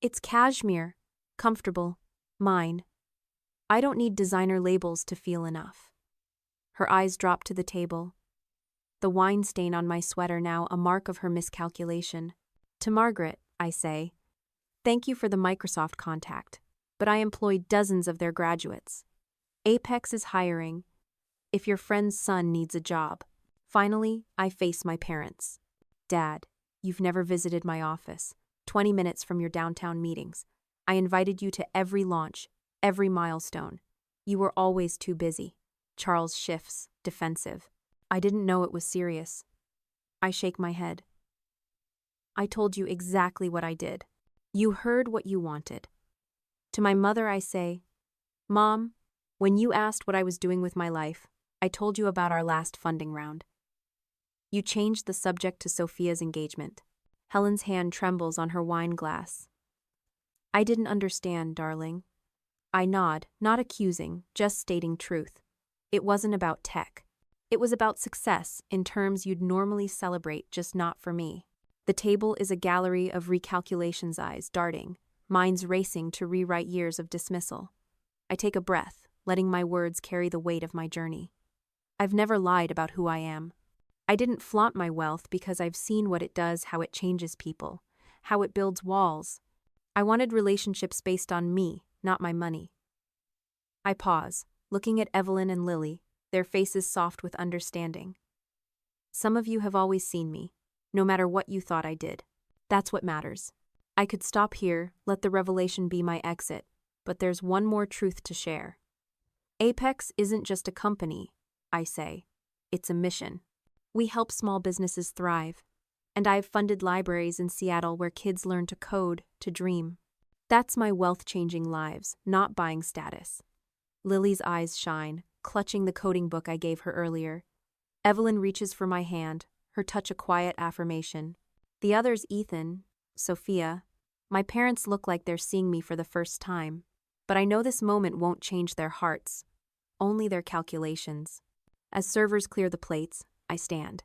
It's cashmere. Comfortable. Mine. I don't need designer labels to feel enough. Her eyes drop to the table. The wine stain on my sweater now a mark of her miscalculation. To Margaret, I say, thank you for the Microsoft contact, but I employ dozens of their graduates. Apex is hiring. If your friend's son needs a job. Finally, I face my parents. Dad, you've never visited my office. 20 minutes from your downtown meetings. I invited you to every launch, every milestone. You were always too busy. Charles shifts, defensive. I didn't know it was serious. I shake my head. I told you exactly what I did. You heard what you wanted. To my mother I say, Mom, when you asked what I was doing with my life, I told you about our last funding round. You changed the subject to Sophia's engagement. Helen's hand trembles on her wine glass. I didn't understand, darling. I nod, not accusing, just stating truth. It wasn't about tech. It was about success in terms you'd normally celebrate, just not for me. The table is a gallery of recalculations, eyes darting, minds racing to rewrite years of dismissal. I take a breath, letting my words carry the weight of my journey. I've never lied about who I am. I didn't flaunt my wealth because I've seen what it does, how it changes people, how it builds walls. I wanted relationships based on me, not my money. I pause, looking at Evelyn and Lily, their faces soft with understanding. Some of you have always seen me, no matter what you thought I did. That's what matters. I could stop here, let the revelation be my exit, but there's one more truth to share. Apex isn't just a company, I say. It's a mission. We help small businesses thrive, and I've funded libraries in Seattle where kids learn to code, to dream. That's my wealth-changing lives, not buying status. Lily's eyes shine, clutching the coding book I gave her earlier. Evelyn reaches for my hand, her touch a quiet affirmation. The other's Ethan, Sophia. My parents look like they're seeing me for the first time, but I know this moment won't change their hearts, only their calculations. As servers clear the plates, I stand.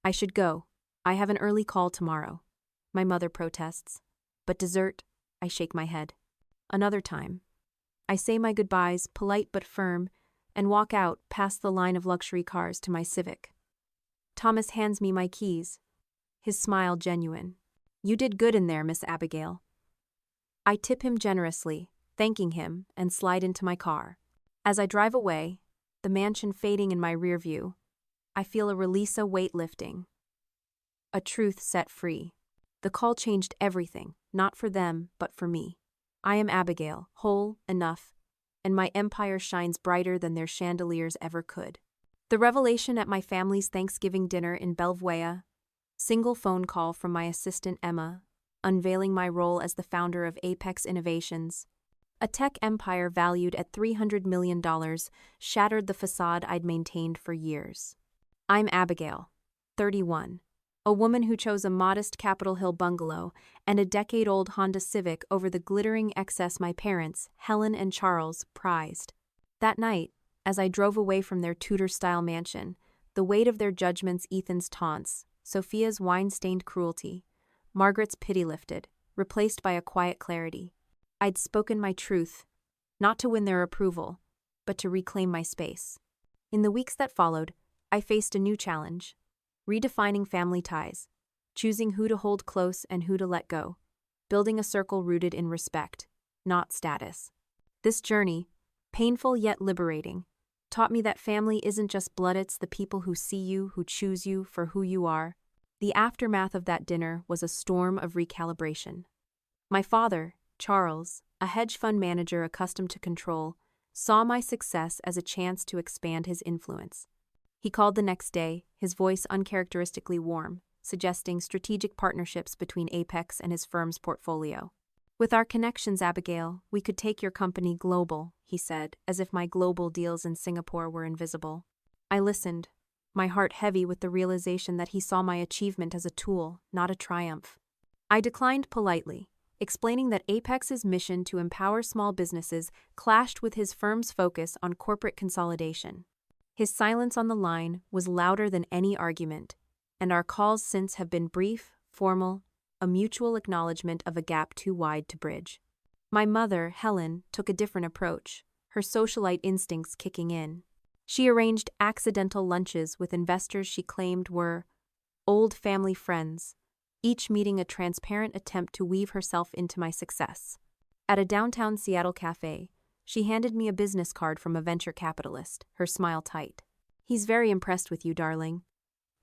I should go. I have an early call tomorrow. My mother protests. But dessert? I shake my head. Another time. I say my goodbyes, polite but firm, and walk out past the line of luxury cars to my Civic. Thomas hands me my keys, his smile genuine. You did good in there, Miss Abigail. I tip him generously, thanking him, and slide into my car. As I drive away, the mansion fading in my rear view, I feel a release, a weight lifting. A truth set free. The call changed everything, not for them, but for me. I am Abigail, whole, enough, and my empire shines brighter than their chandeliers ever could. The revelation at my family's Thanksgiving dinner in Bellevue, single phone call from my assistant Emma, unveiling my role as the founder of Apex Innovations. A tech empire valued at $300 million shattered the facade I'd maintained for years. I'm Abigail, 31, a woman who chose a modest Capitol Hill bungalow and a decade-old Honda Civic over the glittering excess my parents, Helen and Charles, prized. That night, as I drove away from their Tudor-style mansion, the weight of their judgments, Ethan's taunts, Sophia's wine-stained cruelty, Margaret's pity lifted, replaced by a quiet clarity. I'd spoken my truth, not to win their approval, but to reclaim my space. In the weeks that followed, I faced a new challenge. Redefining family ties, choosing who to hold close and who to let go, building a circle rooted in respect, not status. This journey, painful yet liberating, taught me that family isn't just blood, it's the people who see you, who choose you for who you are. The aftermath of that dinner was a storm of recalibration. My father, Charles, a hedge fund manager accustomed to control, saw my success as a chance to expand his influence. He called the next day, his voice uncharacteristically warm, suggesting strategic partnerships between Apex and his firm's portfolio. With our connections, Abigail, we could take your company global, he said, as if my global deals in Singapore were invisible. I listened, my heart heavy with the realization that he saw my achievement as a tool, not a triumph. I declined politely, explaining that Apex's mission to empower small businesses clashed with his firm's focus on corporate consolidation. His silence on the line was louder than any argument, and our calls since have been brief, formal, a mutual acknowledgement of a gap too wide to bridge. My mother, Helen, took a different approach, her socialite instincts kicking in. She arranged accidental lunches with investors she claimed were old family friends, each meeting a transparent attempt to weave herself into my success. At a downtown Seattle cafe, she handed me a business card from a venture capitalist, her smile tight. He's very impressed with you, darling.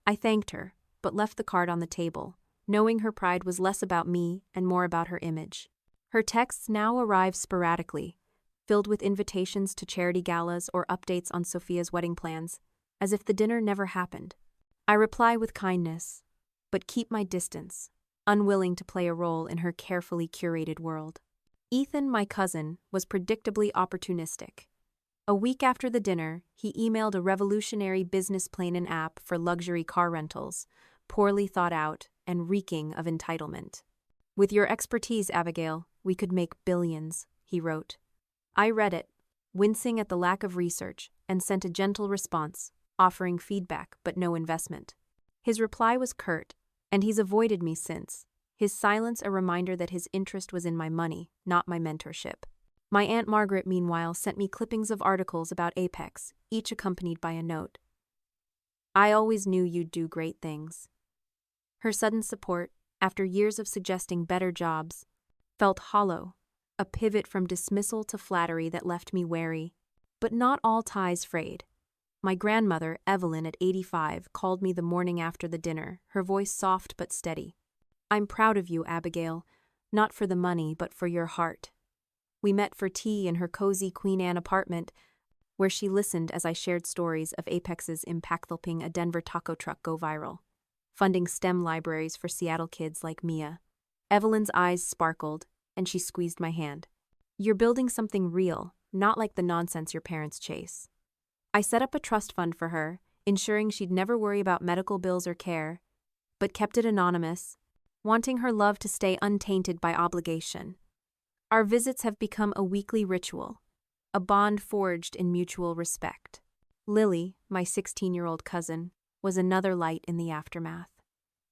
I thanked her, but left the card on the table, knowing her pride was less about me and more about her image. Her texts now arrive sporadically, filled with invitations to charity galas or updates on Sophia's wedding plans, as if the dinner never happened. I reply with kindness, but keep my distance, unwilling to play a role in her carefully curated world. Ethan, my cousin, was predictably opportunistic. A week after the dinner, he emailed a revolutionary business plan and app for luxury car rentals, poorly thought out and reeking of entitlement. With your expertise, Abigail, we could make billions, he wrote. I read it, wincing at the lack of research, and sent a gentle response, offering feedback but no investment. His reply was curt, and he's avoided me since. His silence a reminder that his interest was in my money, not my mentorship. My Aunt Margaret, meanwhile, sent me clippings of articles about Apex, each accompanied by a note. I always knew you'd do great things. Her sudden support, after years of suggesting better jobs, felt hollow, a pivot from dismissal to flattery that left me wary. But not all ties frayed. My grandmother, Evelyn, at 85, called me the morning after the dinner, her voice soft but steady. "I'm proud of you, Abigail, not for the money, but for your heart." We met for tea in her cozy Queen Anne apartment, where she listened as I shared stories of Apex's impact helping a Denver taco truck go viral, funding STEM libraries for Seattle kids like Mia. Evelyn's eyes sparkled, and she squeezed my hand. "You're building something real, not like the nonsense your parents chase." I set up a trust fund for her, ensuring she'd never worry about medical bills or care, but kept it anonymous, wanting her love to stay untainted by obligation. Our visits have become a weekly ritual, a bond forged in mutual respect. Lily, my 16-year-old cousin, was another light in the aftermath.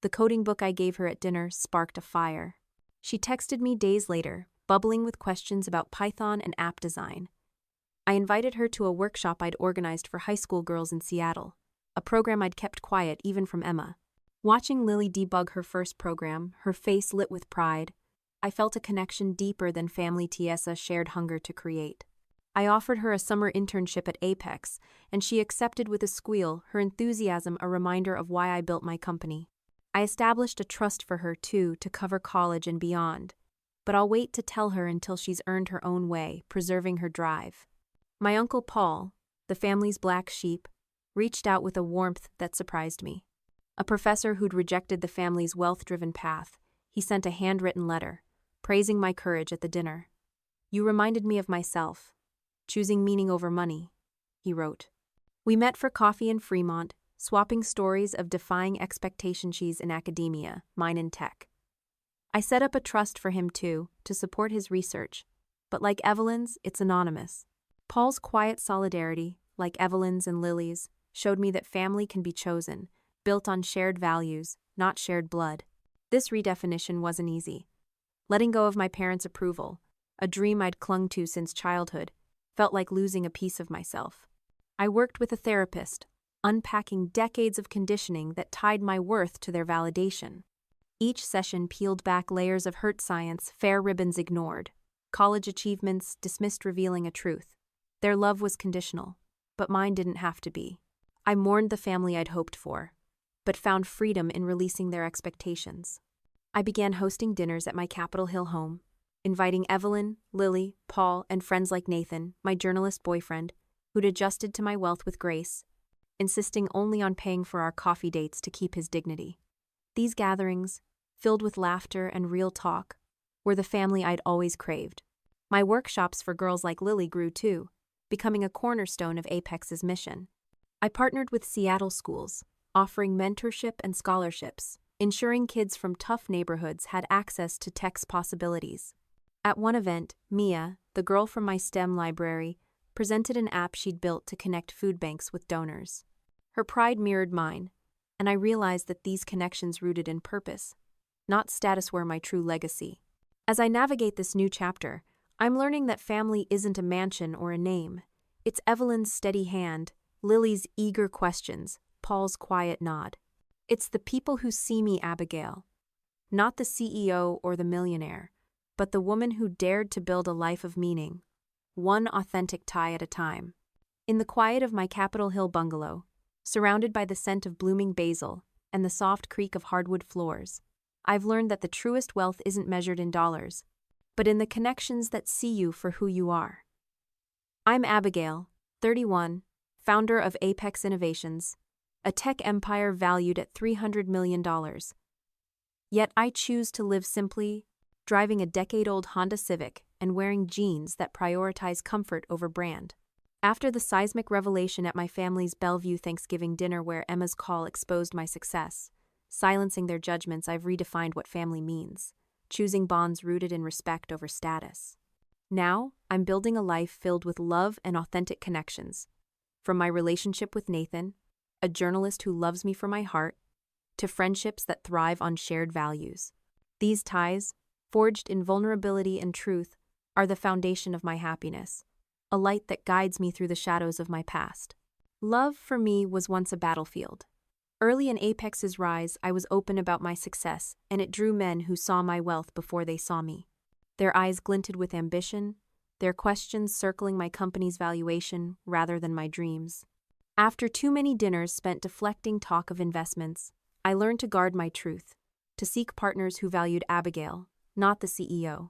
The coding book I gave her at dinner sparked a fire. She texted me days later, bubbling with questions about Python and app design. I invited her to a workshop I'd organized for high school girls in Seattle, a program I'd kept quiet even from Emma. Watching Lily debug her first program, her face lit with pride, I felt a connection deeper than family Tiesa shared hunger to create. I offered her a summer internship at Apex, and she accepted with a squeal, her enthusiasm a reminder of why I built my company. I established a trust for her, too, to cover college and beyond, but I'll wait to tell her until she's earned her own way, preserving her drive. My uncle Paul, the family's black sheep, reached out with a warmth that surprised me. A professor who'd rejected the family's wealth-driven path, he sent a handwritten letter, praising my courage at the dinner. "You reminded me of myself, choosing meaning over money," he wrote. We met for coffee in Fremont, swapping stories of defying expectation. She's in academia, mine in tech. I set up a trust for him, too, to support his research, but like Evelyn's, it's anonymous. Paul's quiet solidarity, like Evelyn's and Lily's, showed me that family can be chosen, built on shared values, not shared blood. This redefinition wasn't easy. Letting go of my parents' approval, a dream I'd clung to since childhood, felt like losing a piece of myself. I worked with a therapist, unpacking decades of conditioning that tied my worth to their validation. Each session peeled back layers of hurt science, fair ribbons ignored, college achievements dismissed, revealing a truth. Their love was conditional, but mine didn't have to be. I mourned the family I'd hoped for, but found freedom in releasing their expectations. I began hosting dinners at my Capitol Hill home, inviting Evelyn, Lily, Paul, and friends like Nathan, my journalist boyfriend, who'd adjusted to my wealth with grace, insisting only on paying for our coffee dates to keep his dignity. These gatherings, filled with laughter and real talk, were the family I'd always craved. My workshops for girls like Lily grew too, becoming a cornerstone of Apex's mission. I partnered with Seattle schools, offering mentorship and scholarships, ensuring kids from tough neighborhoods had access to tech's possibilities. At one event, Mia, the girl from my STEM library, presented an app she'd built to connect food banks with donors. Her pride mirrored mine, and I realized that these connections rooted in purpose, not status, were my true legacy. As I navigate this new chapter, I'm learning that family isn't a mansion or a name. It's Evelyn's steady hand, Lily's eager questions, Paul's quiet nod. It's the people who see me, Abigail. Not the CEO or the millionaire, but the woman who dared to build a life of meaning, one authentic tie at a time. In the quiet of my Capitol Hill bungalow, surrounded by the scent of blooming basil and the soft creak of hardwood floors, I've learned that the truest wealth isn't measured in dollars, but in the connections that see you for who you are. I'm Abigail, 31, founder of Apex Innovations, a tech empire valued at $300 million. Yet I choose to live simply, driving a decade-old Honda Civic and wearing jeans that prioritize comfort over brand. After the seismic revelation at my family's Bellevue Thanksgiving dinner where Emma's call exposed my success, silencing their judgments, I've redefined what family means, choosing bonds rooted in respect over status. Now, I'm building a life filled with love and authentic connections. From my relationship with Nathan, a journalist who loves me for my heart, to friendships that thrive on shared values. These ties, forged in vulnerability and truth, are the foundation of my happiness, a light that guides me through the shadows of my past. Love, for me, was once a battlefield. Early in Apex's rise, I was open about my success, and it drew men who saw my wealth before they saw me. Their eyes glinted with ambition, their questions circling my company's valuation rather than my dreams. After too many dinners spent deflecting talk of investments, I learned to guard my truth, to seek partners who valued Abigail, not the CEO.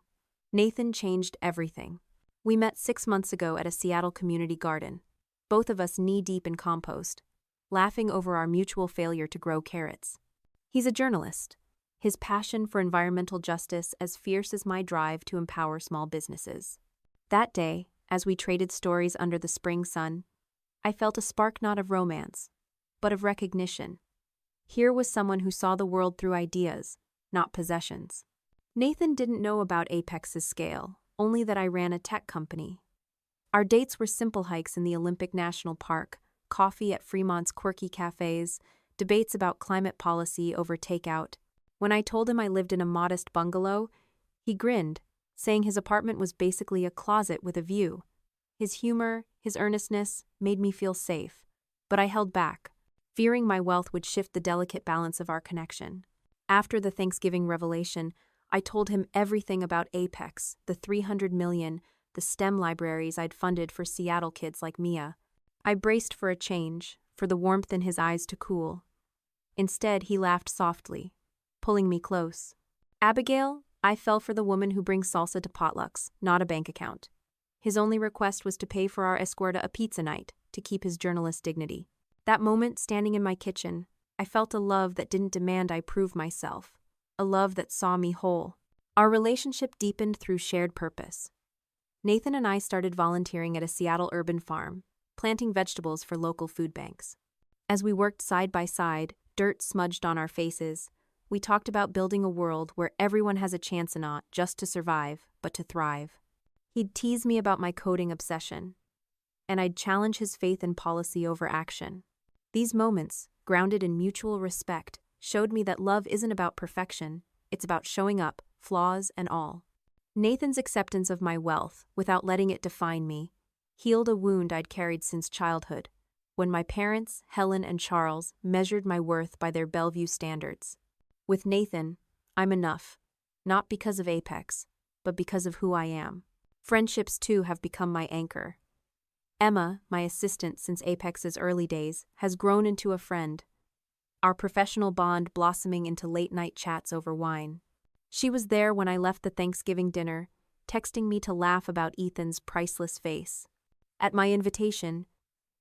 Nathan changed everything. We met 6 months ago at a Seattle community garden, both of us knee-deep in compost, laughing over our mutual failure to grow carrots. He's a journalist, his passion for environmental justice as fierce as my drive to empower small businesses. That day, as we traded stories under the spring sun, I felt a spark not of romance, but of recognition. Here was someone who saw the world through ideas, not possessions. Nathan didn't know about Apex's scale, only that I ran a tech company. Our dates were simple hikes in the Olympic National Park, coffee at Fremont's quirky cafes, debates about climate policy over takeout. When I told him I lived in a modest bungalow, he grinned, saying his apartment was basically a closet with a view. His humor, his earnestness, made me feel safe, but I held back, fearing my wealth would shift the delicate balance of our connection. After the Thanksgiving revelation, I told him everything about Apex, the 300 million, the STEM libraries I'd funded for Seattle kids like Mia. I braced for a change, for the warmth in his eyes to cool. Instead, he laughed softly, pulling me close. Abigail, I fell for the woman who brings salsa to potlucks, not a bank account. His only request was to pay for our escuerda a pizza night, to keep his journalist dignity. That moment, standing in my kitchen, I felt a love that didn't demand I prove myself, a love that saw me whole. Our relationship deepened through shared purpose. Nathan and I started volunteering at a Seattle urban farm, planting vegetables for local food banks. As we worked side by side, dirt smudged on our faces, we talked about building a world where everyone has a chance not just to survive, but to thrive. He'd tease me about my coding obsession, and I'd challenge his faith in policy over action. These moments, grounded in mutual respect, showed me that love isn't about perfection, it's about showing up, flaws and all. Nathan's acceptance of my wealth, without letting it define me, healed a wound I'd carried since childhood, when my parents, Helen and Charles, measured my worth by their Bellevue standards. With Nathan, I'm enough, not because of Apex, but because of who I am. Friendships, too, have become my anchor. Emma, my assistant since Apex's early days, has grown into a friend, our professional bond blossoming into late-night chats over wine. She was there when I left the Thanksgiving dinner, texting me to laugh about Ethan's priceless face. At my invitation,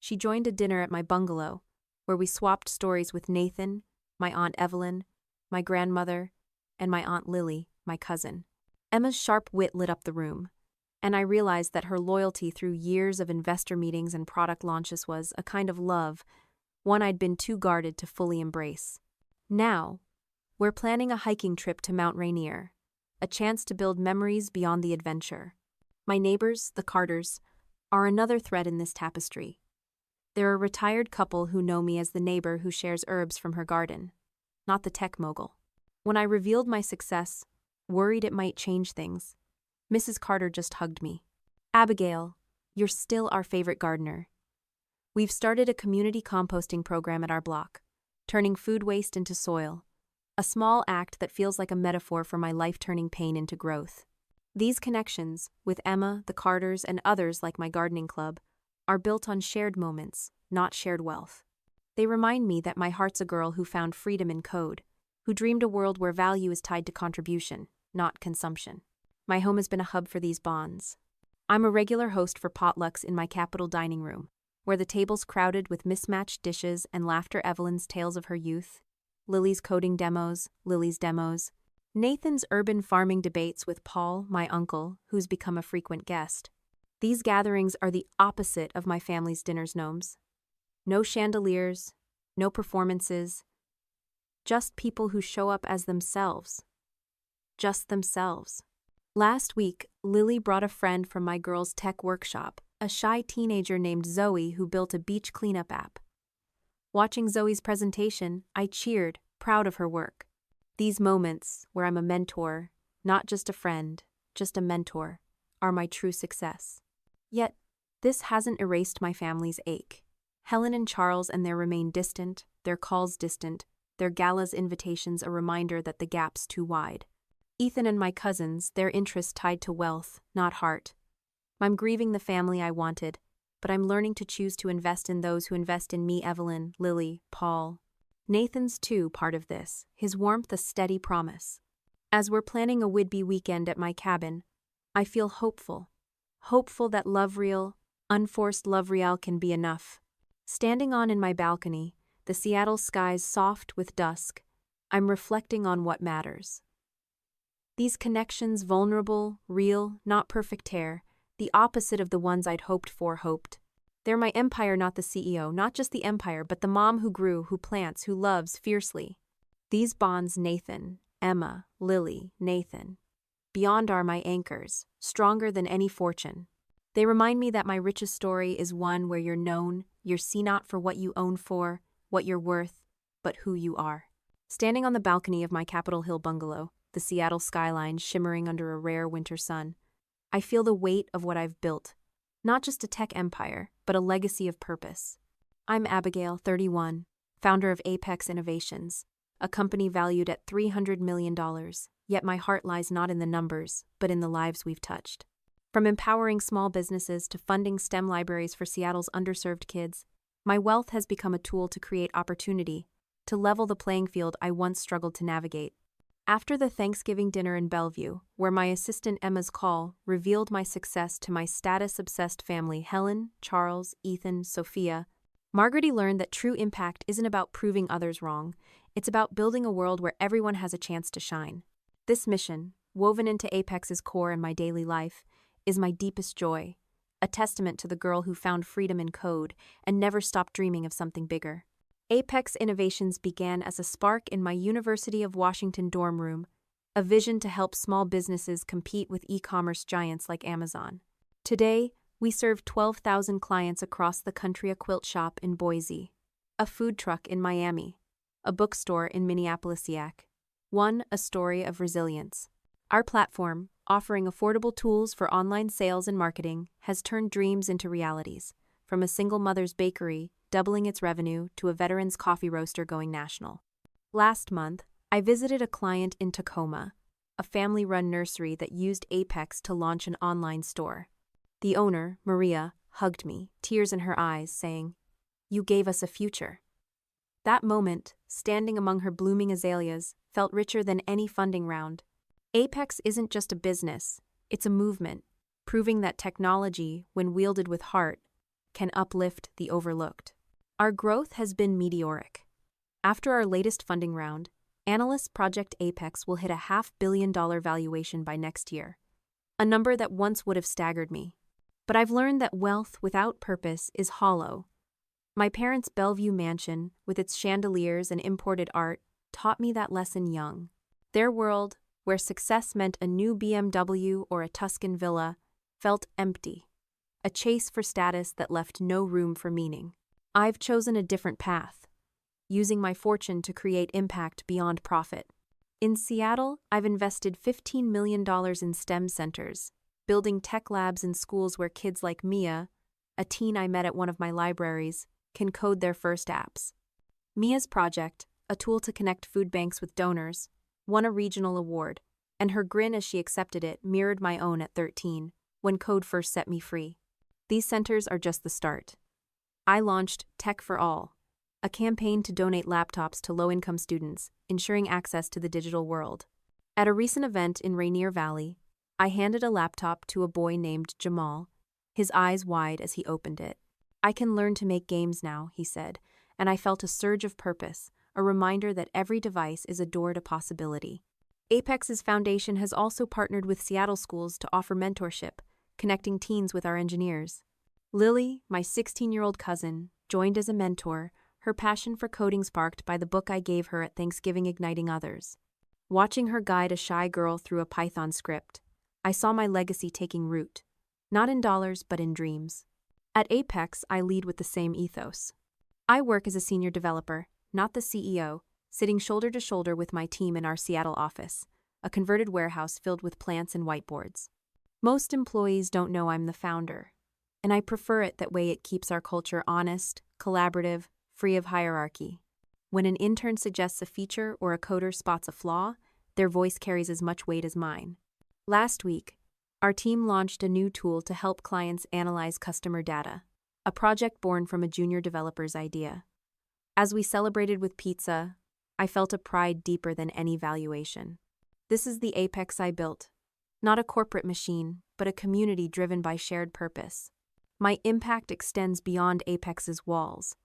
she joined a dinner at my bungalow, where we swapped stories with Nathan, my Aunt Evelyn, my grandmother, and my Aunt Lily, my cousin. Emma's sharp wit lit up the room, and I realized that her loyalty through years of investor meetings and product launches was a kind of love, one I'd been too guarded to fully embrace. Now, we're planning a hiking trip to Mount Rainier, a chance to build memories beyond the adventure. My neighbors, the Carters, are another thread in this tapestry. They're a retired couple who know me as the neighbor who shares herbs from her garden, not the tech mogul. When I revealed my success, worried it might change things, Mrs. Carter just hugged me. Abigail, you're still our favorite gardener. We've started a community composting program at our block, turning food waste into soil, a small act that feels like a metaphor for my life turning pain into growth. These connections, with Emma, the Carters, and others like my gardening club, are built on shared moments, not shared wealth. They remind me that my heart's a girl who found freedom in code, who dreamed a world where value is tied to contribution, not consumption. My home has been a hub for these bonds. I'm a regular host for potlucks in my Capitol dining room, where the table's crowded with mismatched dishes and laughter Evelyn's tales of her youth, Lily's coding demos, Lily's demos, Nathan's urban farming debates with Paul, my uncle, who's become a frequent guest. These gatherings are the opposite of my family's dinners gnomes. No chandeliers, no performances, just people who show up as themselves. Just themselves. Last week, Lily brought a friend from my girls' tech workshop, a shy teenager named Zoe who built a beach cleanup app. Watching Zoe's presentation, I cheered, proud of her work. These moments, where I'm a mentor, not just a friend, just a mentor, are my true success. Yet, this hasn't erased my family's ache. Helen and Charles and their remain distant, their calls distant, their gala's invitations a reminder that the gap's too wide. Ethan and my cousins, their interests tied to wealth, not heart. I'm grieving the family I wanted, but I'm learning to choose to invest in those who invest in me. Evelyn, Lily, Paul. Nathan's too part of this, his warmth a steady promise. As we're planning a would-be weekend at my cabin, I feel hopeful. Hopeful that love real, unforced love real can be enough. Standing on in my balcony, the Seattle skies soft with dusk, I'm reflecting on what matters. These connections vulnerable, real, not perfect hair, the opposite of the ones I'd hoped for. They're my empire, not the CEO, not just the empire, but the mom who grew, who plants, who loves fiercely. These bonds, Nathan, Emma, Lily, Nathan, beyond are my anchors, stronger than any fortune. They remind me that my richest story is one where you're known, you're seen not for what you own for, what you're worth, but who you are. Standing on the balcony of my Capitol Hill bungalow, the Seattle skyline shimmering under a rare winter sun, I feel the weight of what I've built. Not just a tech empire, but a legacy of purpose. I'm Abigail, 31, founder of Apex Innovations, a company valued at $300 million, yet my heart lies not in the numbers, but in the lives we've touched. From empowering small businesses to funding STEM libraries for Seattle's underserved kids, my wealth has become a tool to create opportunity, to level the playing field I once struggled to navigate. After the Thanksgiving dinner in Bellevue, where my assistant Emma's call revealed my success to my status-obsessed family Helen, Charles, Ethan, Sophia, Margaretty learned that true impact isn't about proving others wrong, it's about building a world where everyone has a chance to shine. This mission, woven into Apex's core in my daily life, is my deepest joy, a testament to the girl who found freedom in code and never stopped dreaming of something bigger. Apex Innovations began as a spark in my University of Washington dorm room, a vision to help small businesses compete with e-commerce giants like Amazon. Today, we serve 12,000 clients across the country, a quilt shop in Boise, a food truck in Miami, a bookstore in Minneapolis-Yack. A story of resilience. Our platform, offering affordable tools for online sales and marketing, has turned dreams into realities, from a single mother's bakery doubling its revenue to a veteran's coffee roaster going national. Last month, I visited a client in Tacoma, a family-run nursery that used Apex to launch an online store. The owner, Maria, hugged me, tears in her eyes, saying, "You gave us a future." That moment, standing among her blooming azaleas, felt richer than any funding round. Apex isn't just a business, it's a movement, proving that technology, when wielded with heart, can uplift the overlooked. Our growth has been meteoric. After our latest funding round, analysts project Apex will hit a $500 million valuation by next year, a number that once would have staggered me. But I've learned that wealth without purpose is hollow. My parents' Bellevue mansion, with its chandeliers and imported art, taught me that lesson young. Their world, where success meant a new BMW or a Tuscan villa, felt empty, a chase for status that left no room for meaning. I've chosen a different path, using my fortune to create impact beyond profit. In Seattle, I've invested $15 million in STEM centers, building tech labs in schools where kids like Mia, a teen I met at one of my libraries, can code their first apps. Mia's project, a tool to connect food banks with donors, won a regional award, and her grin as she accepted it mirrored my own at 13, when code first set me free. These centers are just the start. I launched Tech for All, a campaign to donate laptops to low-income students, ensuring access to the digital world. At a recent event in Rainier Valley, I handed a laptop to a boy named Jamal, his eyes wide as he opened it. "I can learn to make games now," he said, and I felt a surge of purpose, a reminder that every device is a door to possibility. Apex's foundation has also partnered with Seattle schools to offer mentorship, connecting teens with our engineers. Lily, my 16-year-old cousin, joined as a mentor, her passion for coding sparked by the book I gave her at Thanksgiving, Igniting Others. Watching her guide a shy girl through a Python script, I saw my legacy taking root, not in dollars but in dreams. At Apex, I lead with the same ethos. I work as a senior developer, not the CEO, sitting shoulder to shoulder with my team in our Seattle office, a converted warehouse filled with plants and whiteboards. Most employees don't know I'm the founder, and I prefer it that way. It keeps our culture honest, collaborative, free of hierarchy. When an intern suggests a feature or a coder spots a flaw, Their voice carries as much weight as mine. Last week, our team launched a new tool to help clients analyze customer data, a project born from a junior developer's idea. As we celebrated with pizza, I felt a pride deeper than any valuation. This is the apex I built. Not a corporate machine, but a community driven by shared purpose. My impact extends beyond Apex's walls.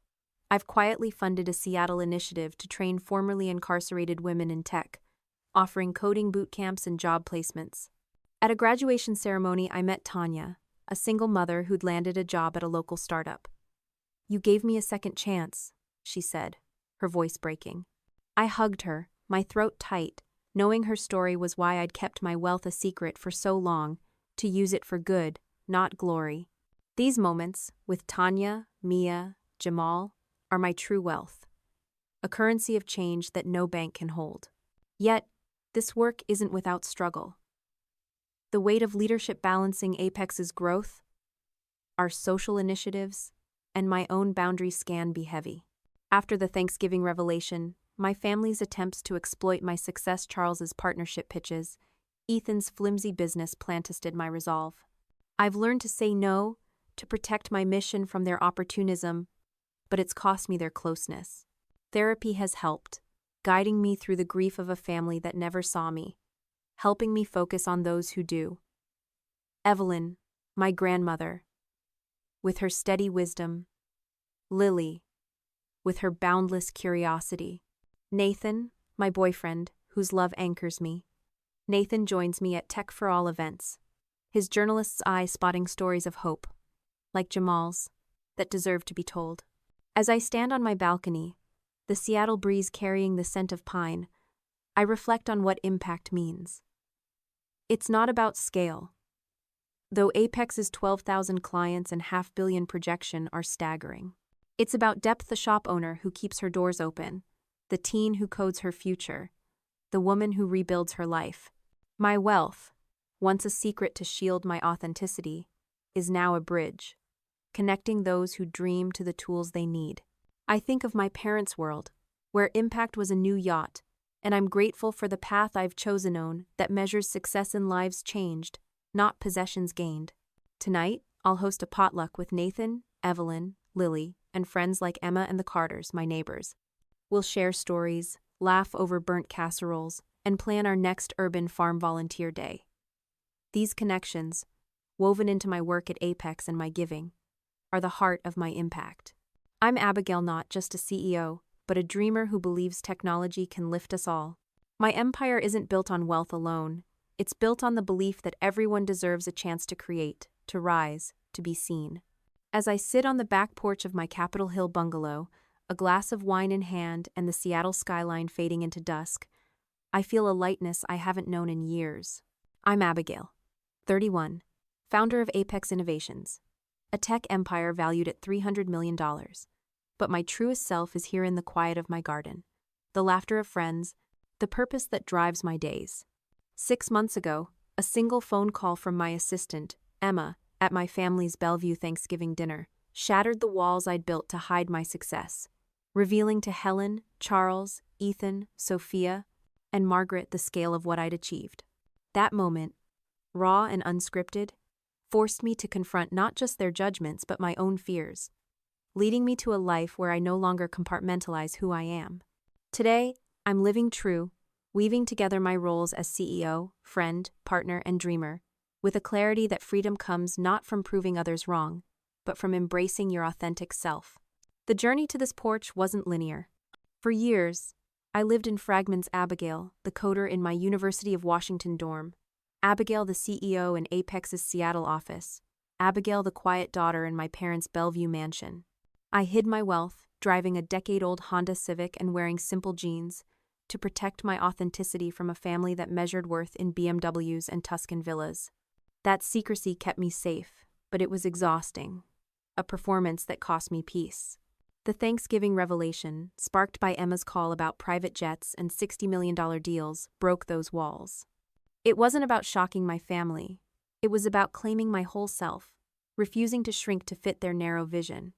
I've quietly funded a Seattle initiative to train formerly incarcerated women in tech, offering coding boot camps and job placements. At a graduation ceremony, I met Tanya, a single mother who'd landed a job at a local startup. "You gave me a second chance," she said, her voice breaking. I hugged her, my throat tight, knowing her story was why I'd kept my wealth a secret for so long, to use it for good, not glory. These moments, with Tanya, Mia, Jamal, are my true wealth, a currency of change that no bank can hold. Yet, this work isn't without struggle. The weight of leadership balancing Apex's growth, our social initiatives, and my own boundaries can be heavy. After the Thanksgiving revelation, my family's attempts to exploit my success, Charles's partnership pitches, Ethan's flimsy business plan tested my resolve. I've learned to say no, to protect my mission from their opportunism, but it's cost me their closeness. Therapy has helped, guiding me through the grief of a family that never saw me, helping me focus on those who do. Evelyn, my grandmother, with her steady wisdom. Lily, with her boundless curiosity. Nathan, my boyfriend, whose love anchors me. Nathan joins me at Tech for All events, his journalist's eye spotting stories of hope, like Jamal's, that deserve to be told. As I stand on my balcony, the Seattle breeze carrying the scent of pine, I reflect on what impact means. It's not about scale. Though Apex's 12,000 clients and half-billion projection are staggering. It's about depth, the shop owner who keeps her doors open, the teen who codes her future, the woman who rebuilds her life. My wealth, once a secret to shield my authenticity, is now a bridge, connecting those who dream to the tools they need. I think of my parents' world, where impact was a new yacht, and I'm grateful for the path I've chosen on that measures success in lives changed, not possessions gained. Tonight, I'll host a potluck with Nathan, Evelyn, Lily, and friends like Emma and the Carters, my neighbors. We'll share stories, laugh over burnt casseroles, and plan our next urban farm volunteer day. These connections, woven into my work at Apex and my giving, are the heart of my impact. I'm Abigail, not just a CEO, but a dreamer who believes technology can lift us all. My empire isn't built on wealth alone. It's built on the belief that everyone deserves a chance to create, to rise, to be seen. As I sit on the back porch of my Capitol Hill bungalow, a glass of wine in hand and the Seattle skyline fading into dusk, I feel a lightness I haven't known in years. I'm Abigail, 31, founder of Apex Innovations, a tech empire valued at $300 million. But my truest self is here in the quiet of my garden, the laughter of friends, the purpose that drives my days. 6 months ago, a single phone call from my assistant, Emma, at my family's Bellevue Thanksgiving dinner, shattered the walls I'd built to hide my success, revealing to Helen, Charles, Ethan, Sophia, and Margaret the scale of what I'd achieved. That moment, raw and unscripted, forced me to confront not just their judgments but my own fears, leading me to a life where I no longer compartmentalize who I am. Today, I'm living true, weaving together my roles as CEO, friend, partner, and dreamer, with a clarity that freedom comes not from proving others wrong, but from embracing your authentic self. The journey to this porch wasn't linear. For years, I lived in fragments. Abigail, the coder in my University of Washington dorm, Abigail, the CEO in Apex's Seattle office, Abigail, the quiet daughter in my parents' Bellevue mansion. I hid my wealth, driving a decade-old Honda Civic and wearing simple jeans, to protect my authenticity from a family that measured worth in BMWs and Tuscan villas. That secrecy kept me safe, but it was exhausting, a performance that cost me peace. The Thanksgiving revelation, sparked by Emma's call about private jets and $60 million deals, broke those walls. It wasn't about shocking my family. It was about claiming my whole self, refusing to shrink to fit their narrow vision.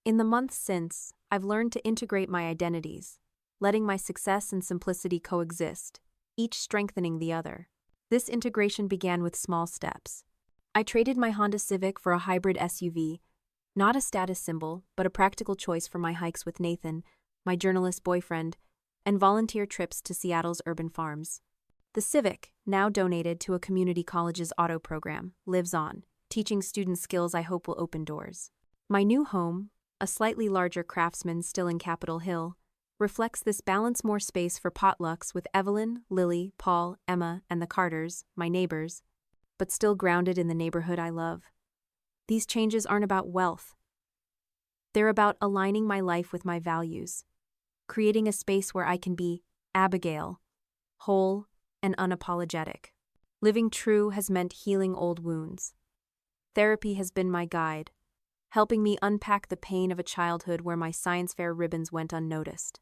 In the months since, I've learned to integrate my identities, letting my success and simplicity coexist, each strengthening the other. This integration began with small steps. I traded my Honda Civic for a hybrid SUV, not a status symbol, but a practical choice for my hikes with Nathan, my journalist boyfriend, and volunteer trips to Seattle's urban farms. The Civic, now donated to a community college's auto program, lives on, teaching students skills I hope will open doors. My new home, a slightly larger Craftsman still in Capitol Hill, reflects this balance, more space for potlucks with Evelyn, Lily, Paul, Emma, and the Carters, my neighbors, but still grounded in the neighborhood I love. These changes aren't about wealth. They're about aligning my life with my values, creating a space where I can be Abigail, whole and unapologetic. Living true has meant healing old wounds. Therapy has been my guide, helping me unpack the pain of a childhood where my science fair ribbons went unnoticed,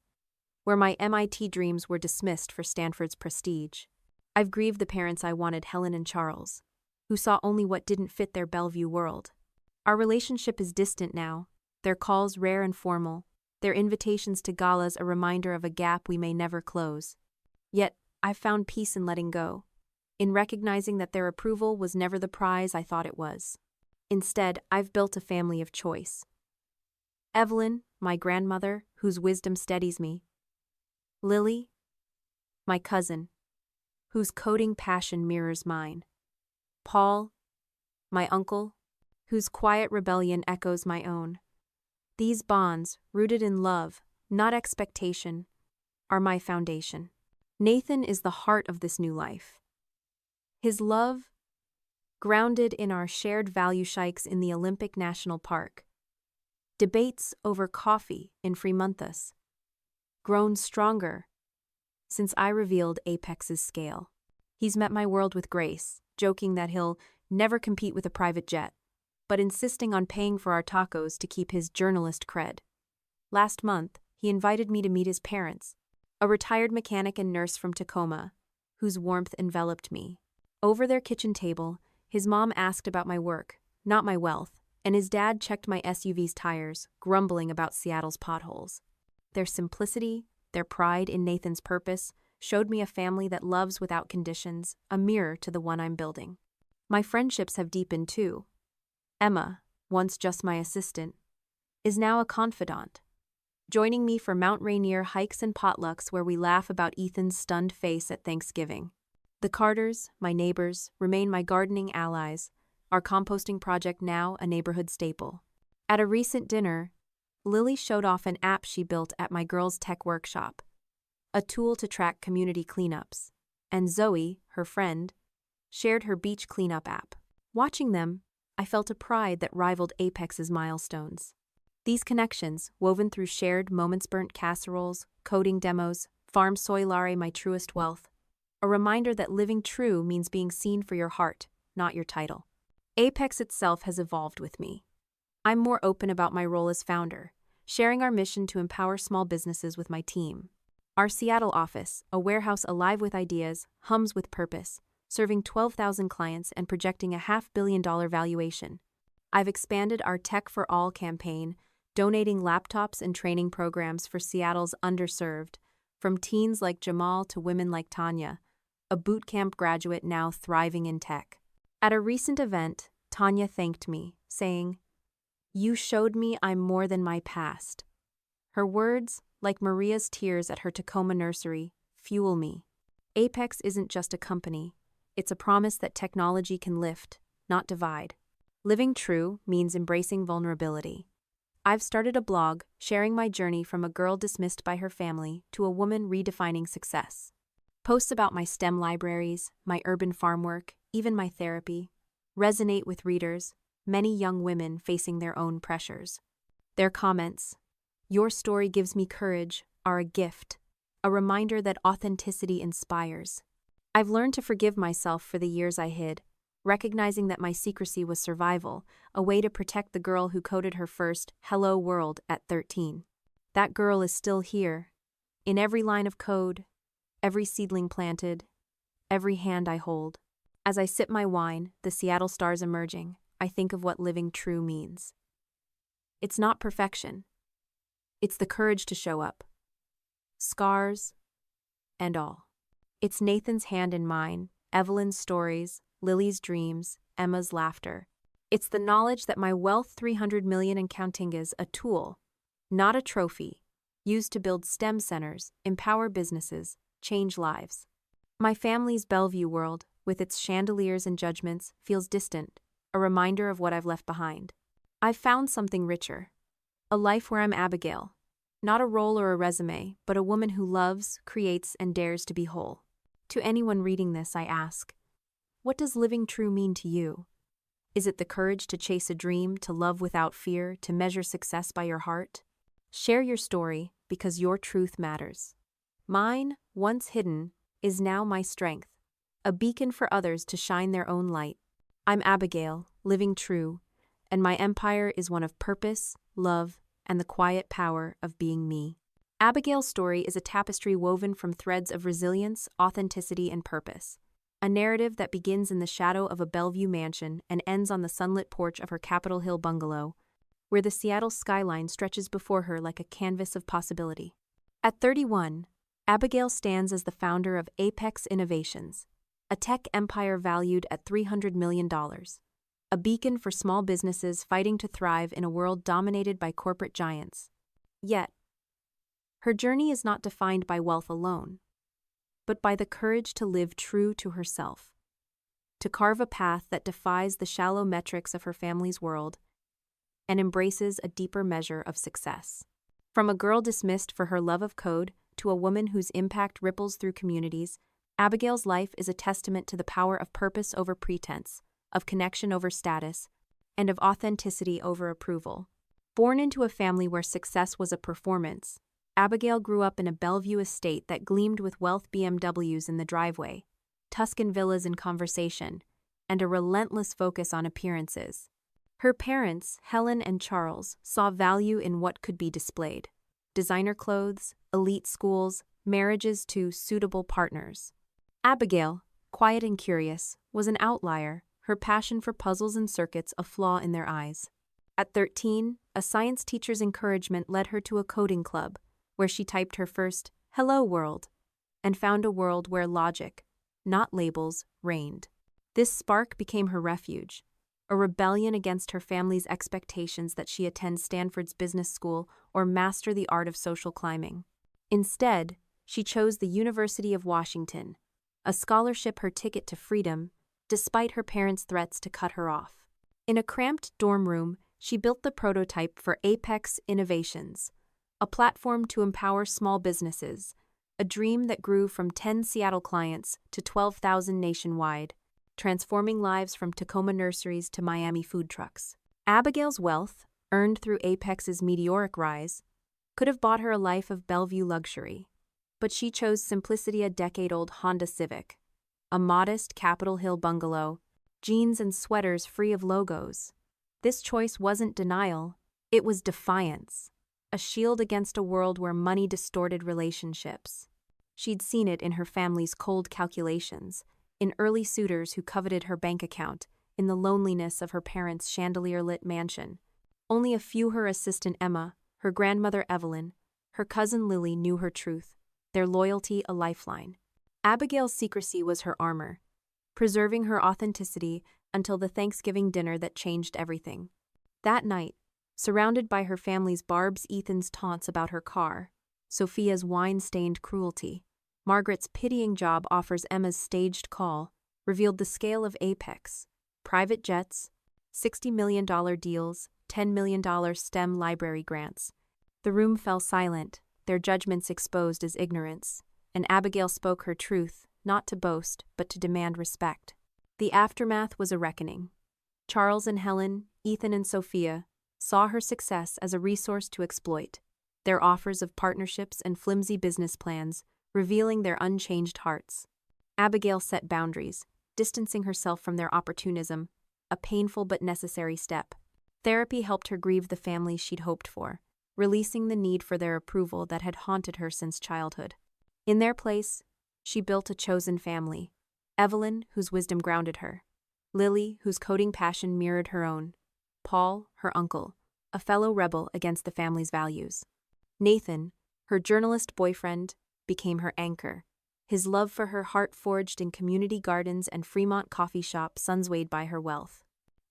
where my MIT dreams were dismissed for Stanford's prestige. I've grieved the parents I wanted, Helen and Charles, who saw only what didn't fit their Bellevue world. Our relationship is distant now, their calls rare and formal, their invitations to galas a reminder of a gap we may never close. Yet, I've found peace in letting go, in recognizing that their approval was never the prize I thought it was. Instead, I've built a family of choice. Evelyn, my grandmother, whose wisdom steadies me. Lily, my cousin, whose coding passion mirrors mine. Paul, my uncle, whose quiet rebellion echoes my own. These bonds, rooted in love, not expectation, are my foundation. Nathan is the heart of this new life. His love, grounded in our shared value hikes in the Olympic National Park, debates over coffee in Fremonthus, grown stronger since I revealed Apex's scale. He's met my world with grace, joking that he'll never compete with a private jet, but insisting on paying for our tacos to keep his journalist cred. Last month, he invited me to meet his parents, a retired mechanic and nurse from Tacoma, whose warmth enveloped me. Over their kitchen table, his mom asked about my work, not my wealth, and his dad checked my SUV's tires, grumbling about Seattle's potholes. Their simplicity, their pride in Nathan's purpose, showed me a family that loves without conditions, a mirror to the one I'm building. My friendships have deepened too. Emma, once just my assistant, is now a confidant, joining me for Mount Rainier hikes and potlucks where we laugh about Ethan's stunned face at Thanksgiving. The Carters, my neighbors, remain my gardening allies, our composting project now a neighborhood staple. At a recent dinner, Lily showed off an app she built at my girls' tech workshop, a tool to track community cleanups, and Zoe, her friend, shared her beach cleanup app. Watching them, I felt a pride that rivaled Apex's milestones. These connections, woven through shared moments-burnt casseroles, coding demos, farm soy latte, my truest wealth, a reminder that living true means being seen for your heart, not your title. Apex itself has evolved with me. I'm more open about my role as founder, sharing our mission to empower small businesses with my team. Our Seattle office, a warehouse alive with ideas, hums with purpose, serving 12,000 clients and projecting a $500 million valuation. I've expanded our Tech for All campaign, donating laptops and training programs for Seattle's underserved, from teens like Jamal to women like Tanya, a bootcamp graduate now thriving in tech. At a recent event, Tanya thanked me, saying, "You showed me I'm more than my past." Her words, like Maria's tears at her Tacoma nursery, fuel me. Apex isn't just a company. It's a promise that technology can lift, not divide. Living true means embracing vulnerability. I've started a blog sharing my journey from a girl dismissed by her family to a woman redefining success. Posts about my STEM libraries, my urban farm work, even my therapy, resonate with readers, many young women facing their own pressures. Their comments, "Your story gives me courage," are a gift, a reminder that authenticity inspires. I've learned to forgive myself for the years I hid, recognizing that my secrecy was survival, a way to protect the girl who coded her first "Hello World" at 13. That girl is still here, in every line of code, every seedling planted, every hand I hold. As I sip my wine, the Seattle stars emerging, I think of what living true means. It's not perfection. It's the courage to show up. Scars and all. It's Nathan's hand in mine, Evelyn's stories, Lily's dreams, Emma's laughter. It's the knowledge that my wealth 300 million and counting is a tool, not a trophy, used to build STEM centers, empower businesses, change lives. My family's Bellevue world, with its chandeliers and judgments, feels distant, a reminder of what I've left behind. I've found something richer. A life where I'm Abigail. Not a role or a resume, but a woman who loves, creates, and dares to be whole. To anyone reading this, I ask, what does living true mean to you? Is it the courage to chase a dream, to love without fear, to measure success by your heart? Share your story, because your truth matters. Mine, once hidden, is now my strength, a beacon for others to shine their own light. I'm Abigail, living true, and my empire is one of purpose, love, and the quiet power of being me. Abigail's story is a tapestry woven from threads of resilience, authenticity, and purpose. A narrative that begins in the shadow of a Bellevue mansion and ends on the sunlit porch of her Capitol Hill bungalow, where the Seattle skyline stretches before her like a canvas of possibility. At 31, Abigail stands as the founder of Apex Innovations, a tech empire valued at $300 million. A beacon for small businesses fighting to thrive in a world dominated by corporate giants. Yet, her journey is not defined by wealth alone, but by the courage to live true to herself, to carve a path that defies the shallow metrics of her family's world and embraces a deeper measure of success. From a girl dismissed for her love of code to a woman whose impact ripples through communities, Abigail's life is a testament to the power of purpose over pretense, of connection over status, and of authenticity over approval. Born into a family where success was a performance, Abigail grew up in a Bellevue estate that gleamed with wealth BMWs in the driveway, Tuscan villas in conversation, and a relentless focus on appearances. Her parents, Helen and Charles, saw value in what could be displayed: designer clothes, elite schools, marriages to suitable partners. Abigail, quiet and curious, was an outlier, her passion for puzzles and circuits a flaw in their eyes. At 13, a science teacher's encouragement led her to a coding club, where she typed her first "Hello World" and found a world where logic, not labels, reigned. This spark became her refuge, a rebellion against her family's expectations that she attend Stanford's business school or master the art of social climbing. Instead, she chose the University of Washington, a scholarship her ticket to freedom, despite her parents' threats to cut her off. In a cramped dorm room, she built the prototype for Apex Innovations, a platform to empower small businesses, a dream that grew from 10 Seattle clients to 12,000 nationwide, transforming lives from Tacoma nurseries to Miami food trucks. Abigail's wealth, earned through Apex's meteoric rise, could have bought her a life of Bellevue luxury, but she chose simplicity: a decade-old Honda Civic, a modest Capitol Hill bungalow, jeans and sweaters free of logos. This choice wasn't denial, it was defiance, a shield against a world where money distorted relationships. She'd seen it in her family's cold calculations, in early suitors who coveted her bank account, in the loneliness of her parents' chandelier-lit mansion. Only a few, her assistant Emma, her grandmother Evelyn, her cousin Lily, knew her truth, their loyalty a lifeline. Abigail's secrecy was her armor, preserving her authenticity until the Thanksgiving dinner that changed everything. That night, surrounded by her family's Barb's Ethan's taunts about her car, Sophia's wine-stained cruelty, Margaret's pitying job offers, Emma's staged call, revealed the scale of Apex: private jets, $60 million deals, $10 million STEM library grants. The room fell silent, their judgments exposed as ignorance, and Abigail spoke her truth, not to boast, but to demand respect. The aftermath was a reckoning. Charles and Helen, Ethan and Sophia, saw her success as a resource to exploit, their offers of partnerships and flimsy business plans revealing their unchanged hearts. Abigail set boundaries, distancing herself from their opportunism, a painful but necessary step. Therapy helped her grieve the family she'd hoped for, releasing the need for their approval that had haunted her since childhood. In their place, she built a chosen family: Evelyn, whose wisdom grounded her; Lily, whose coding passion mirrored her own; Paul, her uncle, a fellow rebel against the family's values; Nathan, her journalist boyfriend, became her anchor, his love for her heart forged in community gardens and Fremont coffee shop sunswayed by her wealth.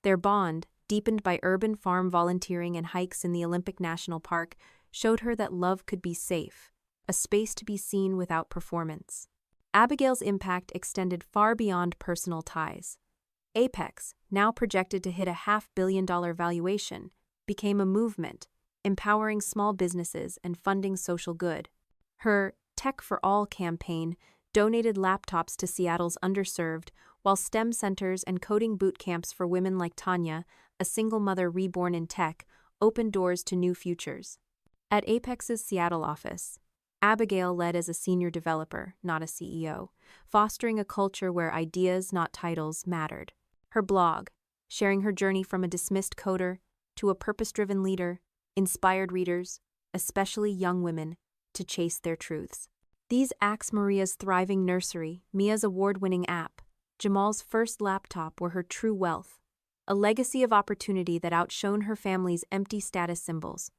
Their bond, deepened by urban farm volunteering and hikes in the Olympic National Park, showed her that love could be safe, a space to be seen without performance. Abigail's impact extended far beyond personal ties. Apex, now projected to hit a $500 million valuation, became a movement, empowering small businesses and funding social good. Her Tech for All campaign donated laptops to Seattle's underserved, while STEM centers and coding boot camps for women like Tanya, a single mother reborn in tech, opened doors to new futures. At Apex's Seattle office, Abigail led as a senior developer, not a CEO, fostering a culture where ideas, not titles, mattered. Her blog, sharing her journey from a dismissed coder to a purpose-driven leader, inspired readers, especially young women, to chase their truths. These acts Maria's thriving nursery, Mia's award-winning app, Jamal's first laptop were her true wealth, a legacy of opportunity that outshone her family's empty status symbols.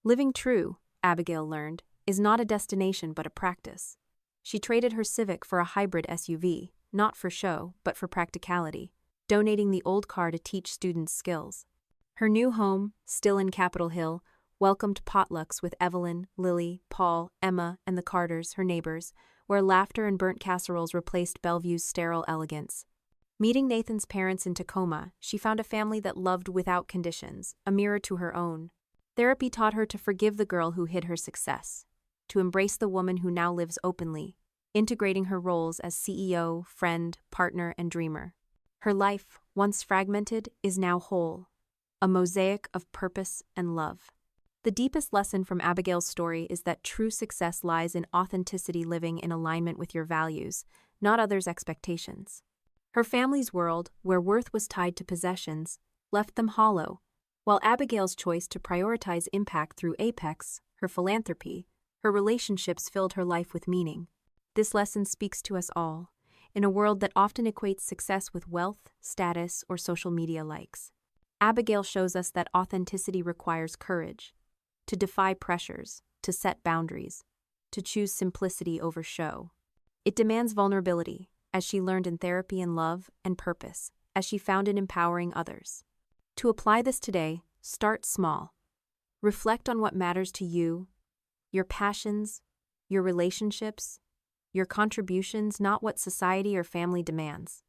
Living true, Abigail learned, is not a destination but a practice. She traded her Civic for a hybrid SUV, not for show, but for practicality, donating the old car to teach students skills. Her new home, still in Capitol Hill, welcomed potlucks with Evelyn, Lily, Paul, Emma, and the Carters, her neighbors, where laughter and burnt casseroles replaced Bellevue's sterile elegance. Meeting Nathan's parents in Tacoma, she found a family that loved without conditions, a mirror to her own. Therapy taught her to forgive the girl who hid her success, to embrace the woman who now lives openly, integrating her roles as CEO, friend, partner, and dreamer. Her life, once fragmented, is now whole, a mosaic of purpose and love. The deepest lesson from Abigail's story is that true success lies in authenticity, living in alignment with your values, not others' expectations. Her family's world, where worth was tied to possessions, left them hollow, while Abigail's choice to prioritize impact through Apex, her philanthropy, her relationships filled her life with meaning. This lesson speaks to us all, in a world that often equates success with wealth, status, or social media likes. Abigail shows us that authenticity requires courage, to defy pressures, to set boundaries, to choose simplicity over show. It demands vulnerability, as she learned in therapy and love, and purpose, as she found in empowering others. To apply this today, start small. Reflect on what matters to you, your passions, your relationships, your contributions, not what society or family demands.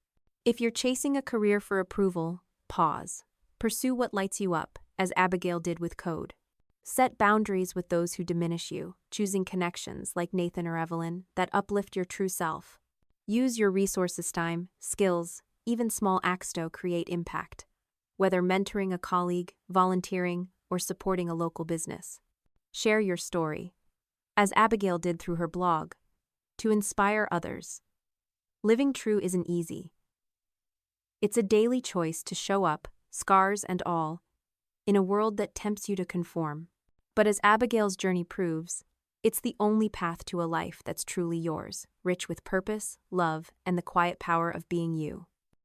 If you're chasing a career for approval, pause. Pursue what lights you up, as Abigail did with code. Set boundaries with those who diminish you, choosing connections like Nathan or Evelyn that uplift your true self. Use your resources, time, skills, even small acts to create impact, whether mentoring a colleague, volunteering, or supporting a local business. Share your story, as Abigail did through her blog, to inspire others. Living true isn't easy. It's a daily choice to show up, scars and all, in a world that tempts you to conform. But as Abigail's journey proves, it's the only path to a life that's truly yours, rich with purpose, love, and the quiet power of being you.